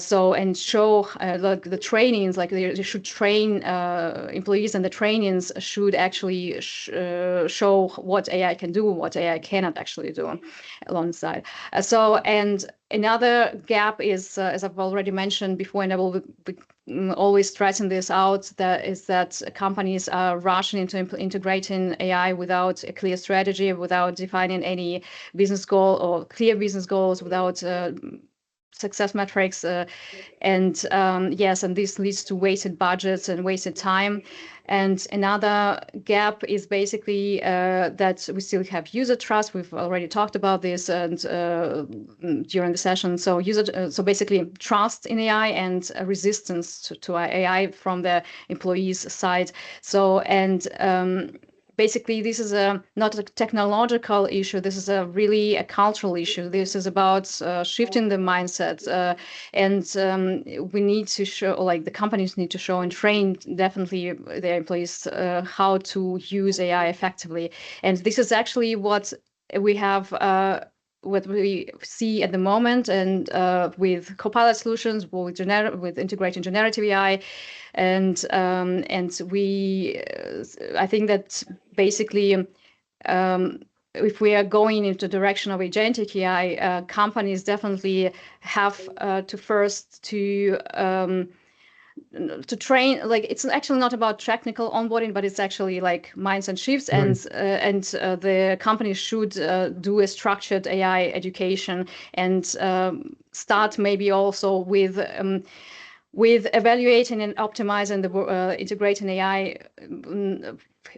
show like the trainings, like they should train employees, and the trainings should actually show what AI can do, what AI cannot actually do alongside. And another gap is, as I've already mentioned before, and I will always stressing this out, that companies are rushing into integrating AI without a clear strategy, without defining any business goal or clear business goals, without success metrics, and this leads to wasted budgets and wasted time. And another gap is basically that we still have user trust. We've already talked about this and during the session. So so basically trust in AI and resistance to AI from the employees' side. So basically, this is not a technological issue. This is a cultural issue. This is about shifting the mindset, and we need to show, like the companies need to show and train definitely their employees how to use AI effectively. And this is actually what we have. What we see at the moment, and with Copilot solutions, with integrating generative AI, and I think that basically, if we are going into the direction of agentic AI, companies definitely have to first to train. Like, it's actually not about technical onboarding, but it's actually like mindset shifts, and the companies should do a structured AI education, and start maybe also with evaluating and optimizing the integrating AI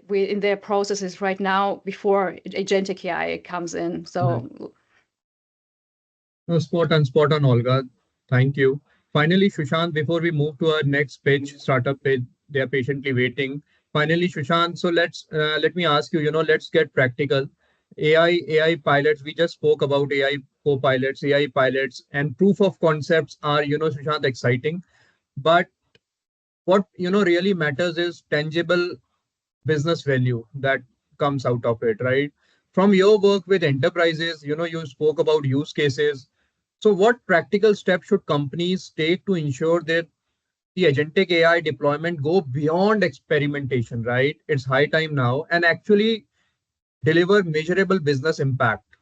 in their processes right now before agentic AI comes in. So spot on, Olga. Thank you. Finally, Sushant, before we move to our next pitch, startup pitch, they are patiently waiting. Finally, Sushant, so let me ask you, let's get practical. AI pilots, we just spoke about AI co-pilots, AI pilots, and proof of concepts are, Sushant, exciting. But what, really matters is tangible business value that comes out of it, right? From your work with enterprises, you spoke about use cases. So what practical steps should companies take to ensure that the agentic AI deployment go beyond experimentation, right? It's high time now, and actually deliver measurable business impact.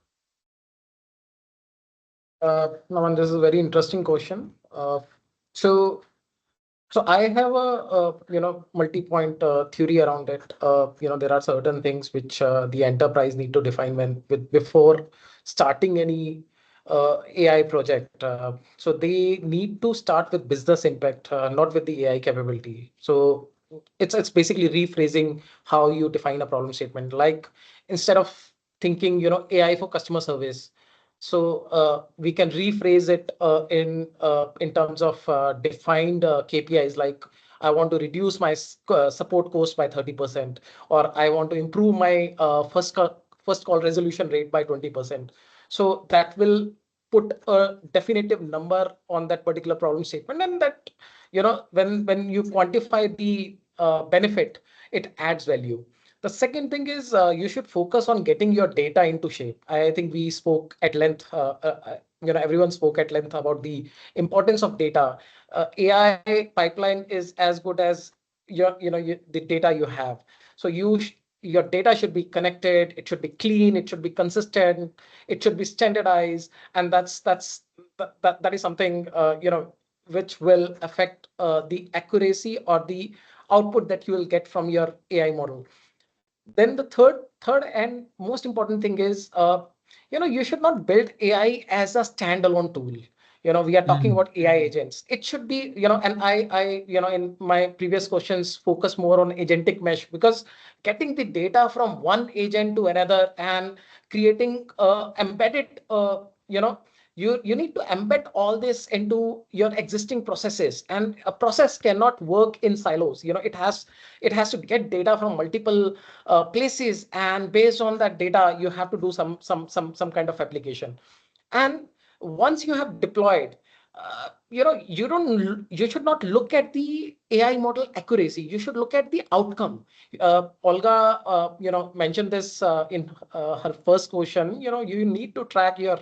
Naman, this is a very interesting question. So I have a multi-point theory around it. There are certain things which the enterprise need to define before starting any AI project. So they need to start with business impact, not with the AI capability. So it's basically rephrasing how you define a problem statement. Like, instead of thinking AI for customer service, so we can rephrase it in terms of defined KPIs, like I want to reduce my support cost by 30%, or I want to improve my first call resolution rate by 20%. So that will put a definitive number on that particular problem statement, and that when you quantify the benefit, it adds value. The second thing is you should focus on getting your data into shape. I think we spoke at length everyone spoke at length about the importance of data. AI pipeline is as good as the data you have. So your data should be connected, it should be clean, it should be consistent, it should be standardized, and that is something which will affect the accuracy or the output that you will get from your AI model. Then the third and most important thing is you should not build AI as a standalone tool. We are talking about AI agents. It should be, and I in my previous questions focus more on agentic mesh, because getting the data from one agent to another and creating embedded you need to embed all this into your existing processes, and a process cannot work in silos. It has to get data from multiple places, and based on that data you have to do some kind of application. And once you have deployed, you should not look at the AI model accuracy, you should look at the outcome. Olga mentioned this in her first question. You need to track your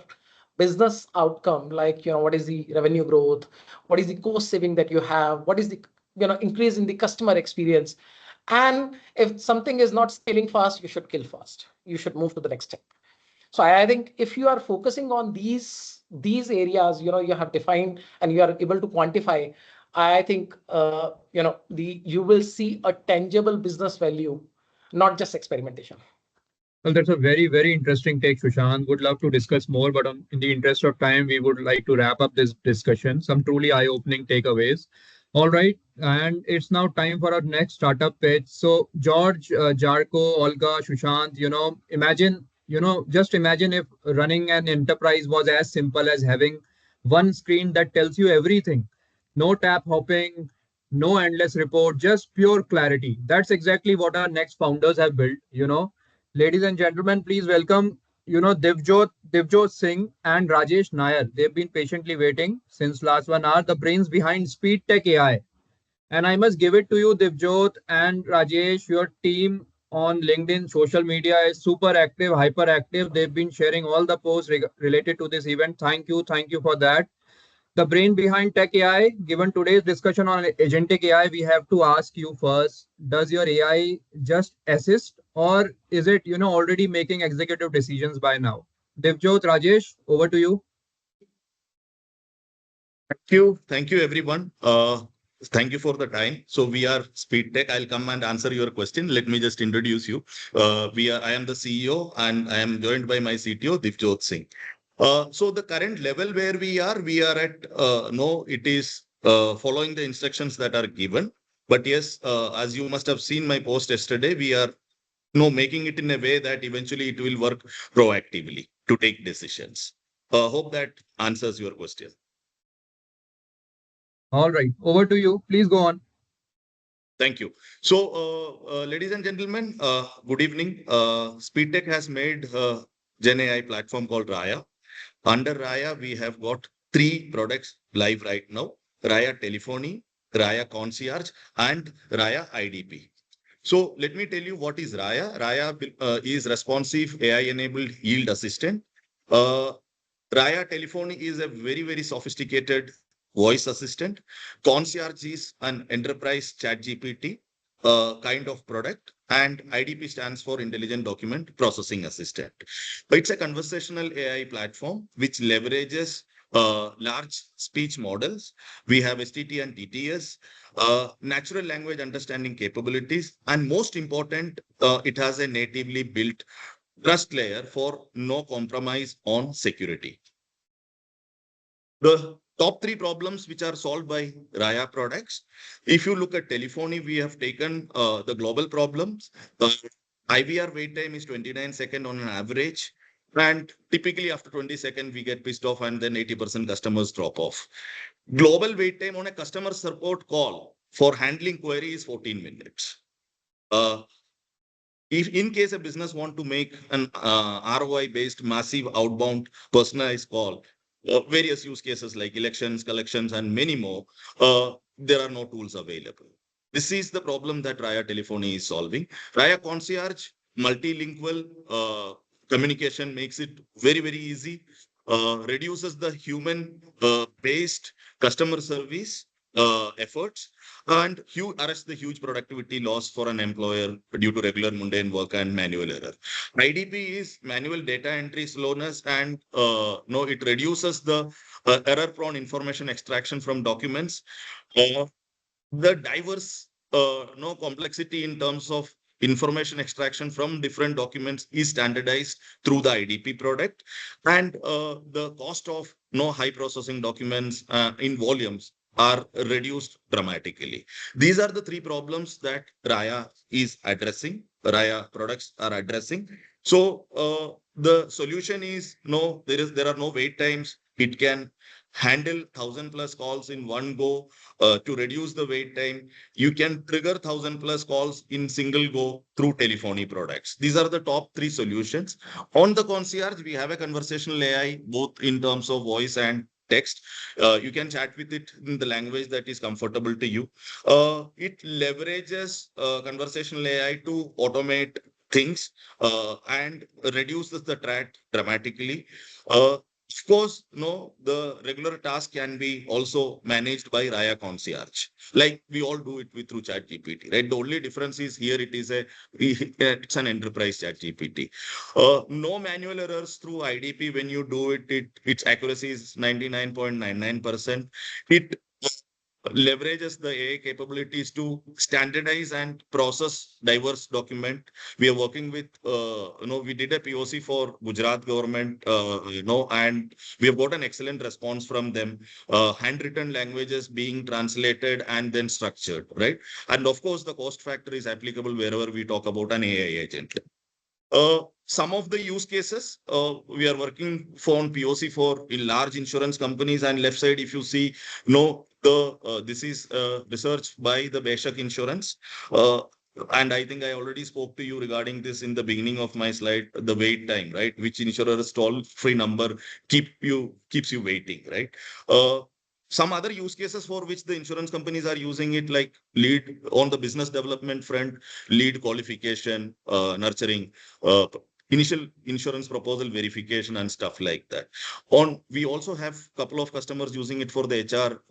business outcome, like what is the revenue growth, what is the cost saving that you have, what is the increase in the customer experience. And if something is not scaling fast, you should kill fast, you should move to the next step. So I think if you are focusing on these areas, you have defined and you are able to quantify, I think you will see a tangible business value, not just experimentation. Well, that's a very, very interesting take, Sushant. Would love to discuss more, but in the interest of time, we would like to wrap up this discussion. Some truly eye-opening takeaways. All right, and it's now time for our next startup pitch. So, George, Jarko, Olga, Sushant, just imagine if running an enterprise was as simple as having one screen that tells you everything. No tap hopping, no endless report, just pure clarity. That's exactly what our next founders have built. Ladies and gentlemen, please welcome, Divjot Singh and Rajesh Nair. They've been patiently waiting since last 1 hour, the brains behind SpeedTech AI. And I must give it to you, Divjot and Rajesh, your team on LinkedIn, social media is super active, hyper active. They've been sharing all the posts related to this event. Thank you. Thank you for that. The brain behind tech AI. Given today's discussion on agentic AI, we have to ask you first, does your AI just assist, or is it, already making executive decisions by now? Devjot, Rajesh, over to you. Thank you. Thank you, everyone. Thank you for the time. So we are SpeedTech. I'll come and answer your question. Let me just introduce you. I am the CEO and I am joined by my CTO, Divjot Singh. So the current level where we are at, no, it is following the instructions that are given. But yes, as you must have seen my post yesterday, we are making it in a way that eventually it will work proactively to take decisions. Hope that answers your question. All right, over to you. Please go on. Thank you. So, ladies and gentlemen, good evening. SpeedTech has made a Gen AI platform called Raya. Under Raya, we have got 3 products live right now: Raya Telephony, Raya Concierge, and Raya IDP. So let me tell you what is Raya. Raya is responsive AI-enabled yield assistant. Raya Telephony is a very, very sophisticated voice assistant. Concierge is an enterprise chat GPT kind of product, and IDP stands for Intelligent Document Processing Assistant. It's a conversational AI platform which leverages large speech models. We have STT and TTS, natural language understanding capabilities, and most important, it has a natively built trust layer for no compromise on security. The top 3 problems which are solved by Raya products. If you look at telephony, we have taken the global problems. IVR wait time is 29 seconds on an average. And typically after 20 seconds, we get pissed off and then 80% customers drop off. Global wait time on a customer support call for handling query is 14 minutes. If in case a business want to make an ROI based massive outbound personalized call, various use cases like elections, collections, and many more, there are no tools available. This is the problem that Raya Telephony is solving. Raya Concierge, multilingual communication makes it very, very easy. reduces the human based customer service efforts, and arrests the huge productivity loss for an employer due to regular mundane work and manual error. IDP is manual data entry slowness, and no, it reduces the error-prone information extraction from documents. The diverse no complexity in terms of information extraction from different documents is standardized through the IDP product, and the cost of no high processing documents in volumes are reduced dramatically. These are the three problems that Raya is addressing. Raya products are addressing. So the solution is no, there are no wait times. It can handle 1,000+ calls in one go. To reduce the wait time, you can trigger 1,000+ calls in single go through telephony products. These are the top three solutions. On the concierge, we have a conversational AI, both in terms of voice and text. You can chat with it in the language that is comfortable to you. It leverages conversational AI to automate things and reduces the threat dramatically. Of course, no, the regular task can be also managed by Raya Concierge, like we all do it with through ChatGPT, right? The only difference is here it's an enterprise ChatGPT. No manual errors through IDP. When you do it, its accuracy is 99.99%. It leverages the AI capabilities to standardize and process diverse document. We are working with, we did a POC for Gujarat government, and we have got an excellent response from them. Handwritten languages being translated and then structured, right? And of course, the cost factor is applicable wherever we talk about an AI agent. Some of the use cases we are working on POC for in large insurance companies, and left side, if you see, this is research by the Beshak Insurance. And I think I already spoke to you regarding this in the beginning of my slide, the wait time, right? Which insurer's toll-free number keeps you waiting, right? Some other use cases for which the insurance companies are using it, like lead on the business development front, lead qualification, nurturing, initial insurance proposal verification and stuff like that. We also have a couple of customers using it for the HR,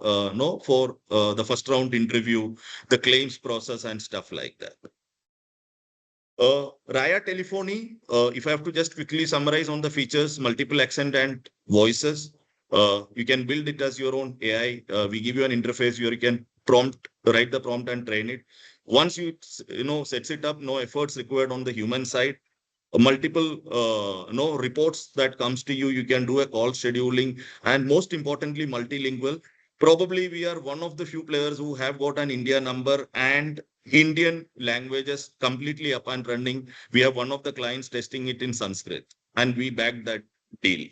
for the first round interview, the claims process and stuff like that. Raya Telephony, if I have to just quickly summarize on the features, multiple accent and voices. You can build it as your own AI. We give you an interface where you can write the prompt and train it. Once you sets it up, no efforts required on the human side. Multiple reports that comes to you. You can do a call scheduling, and most importantly, multilingual. Probably we are one of the few players who have got an India number and Indian languages completely up and running. We have one of the clients testing it in Sanskrit, and we backed that deal.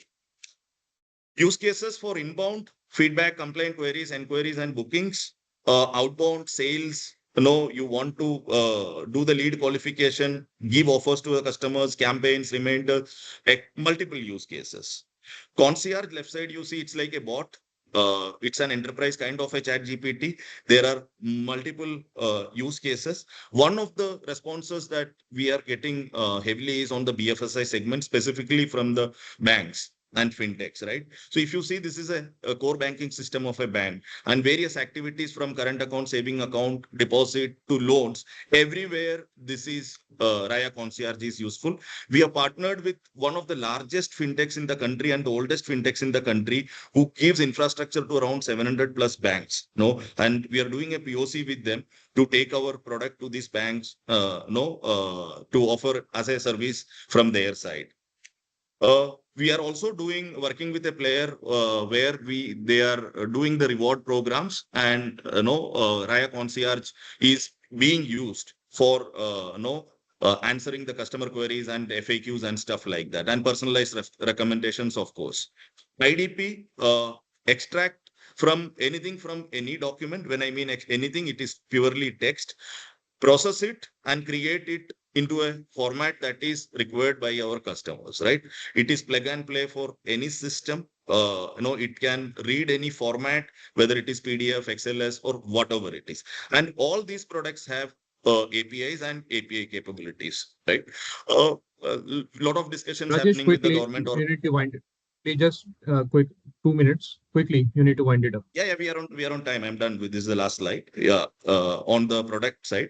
Use cases for inbound, feedback, complaint, queries, enquiries, and bookings. Outbound sales, you want to do the lead qualification, give offers to the customers, campaigns, reminders, multiple use cases. Concierge, left side, you see it's like a bot. It's an enterprise kind of a chat GPT. There are multiple use cases. One of the responses that we are getting heavily is on the BFSI segment, specifically from the banks and fintechs, right? So if you see, this is a core banking system of a bank, and various activities from current account, saving account, deposit to loans, everywhere this is Raya Concierge is useful. We have partnered with one of the largest fintechs in the country and the oldest fintechs in the country, who gives infrastructure to around 700+ banks. And we are doing a POC with them to take our product to these banks, to offer as a service from their side. We are also working with a player where they are doing the reward programs, and Raya Concierge is being used for answering the customer queries and FAQs and stuff like that, and personalized recommendations, of course. IDP, extract from anything from any document. When I mean anything, it is purely text. Process it and create it into a format that is required by our customers, right? It is plug and play for any system. It can read any format, whether it is PDF, XLS, or whatever it is. And all these products have APIs and API capabilities, right? A lot of discussions Rajesh, happening with the quickly, government. you need to wind it. Please just quick 2 minutes. Quickly, you need to wind it up. Yeah, we are on time. I'm done with this. Is the last slide. Yeah, on the product side.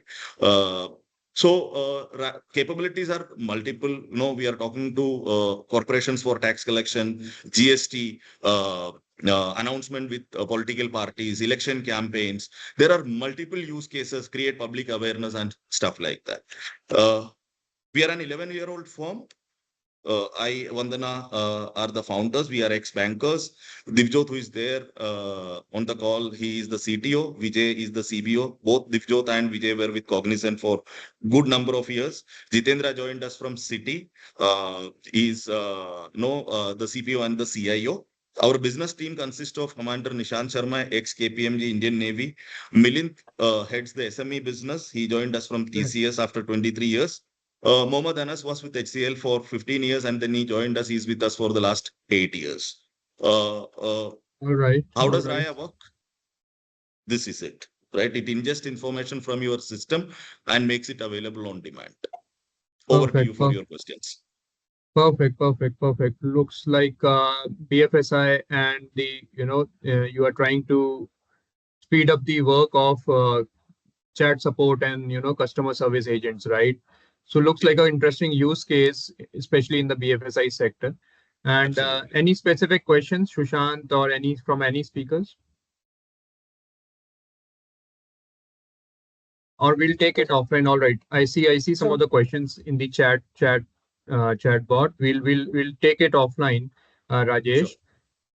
Capabilities are multiple. We are talking to corporations for tax collection, GST, announcement with political parties, election campaigns. There are multiple use cases, create public awareness and stuff like that. We are an 11-year-old firm. I, Vandana, are the founders. We are ex-bankers. Divjot, who is there on the call, he is the CTO. Vijay is the CBO. Both Divjot and Vijay were with Cognizant for good number of years. Jitendra joined us from Citi. He's the CPO and the CIO. Our business team consists of Commander Nishant Sharma, ex-KPMG Indian Navy. Milind heads the SME business. He joined us from TCS after 23 years. Mohammad Anas was with HCL for 15 years and then he joined us. He's with us for the last 8 years. All right. How does Raya work? This is it, right? It ingests information from your system and makes it available on demand. Over to you for your questions. Perfect. Looks like BFSI and you are trying to speed up the work of chat support and customer service agents, right? So looks like an interesting use case, especially in the BFSI sector. And any specific questions, Sushant, or from any speakers? Or we'll take it offline. All right. I see some of the questions in the chat bot. We'll take it offline, Rajesh.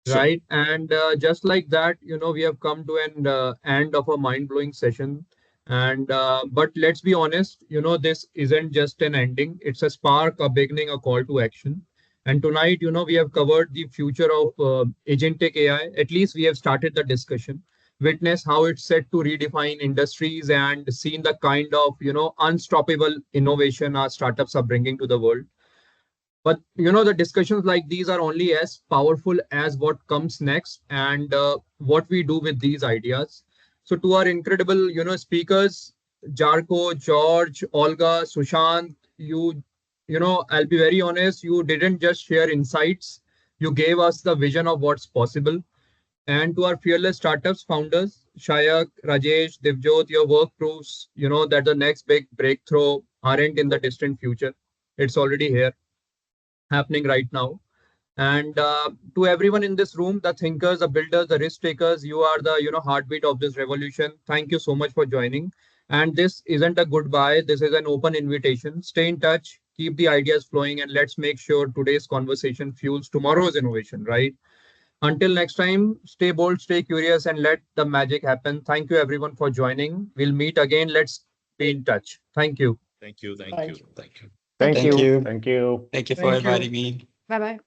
Sure. Right. And just like that, we have come to an end of a mind-blowing session. And but let's be honest, this isn't just an ending. It's a spark, a beginning, a call to action. And tonight, we have covered the future of agentic AI. At least we have started the discussion, witness how it's set to redefine industries and seen the kind of, unstoppable innovation our startups are bringing to the world. But the discussions like these are only as powerful as what comes next and what we do with these ideas. So to our incredible speakers, Jarko, George, Olga, Sushant, I'll be very honest, you didn't just share insights, you gave us the vision of what's possible. And to our fearless startups founders, Shayak, Rajesh, Divjot, your work proves that the next big breakthrough aren't in the distant future, it's already here, happening right now. And to everyone in this room, the thinkers, the builders, the risk takers, you are the heartbeat of this revolution. Thank you so much for joining. And this isn't a goodbye, this is an open invitation. Stay in touch, keep the ideas flowing, and let's make sure today's conversation fuels tomorrow's innovation, right? Until next time, stay bold, stay curious, and let the magic happen. Thank you everyone for joining. We'll meet again. Let's be in touch. Thank you. Thank you. Thank you for inviting me. Bye bye.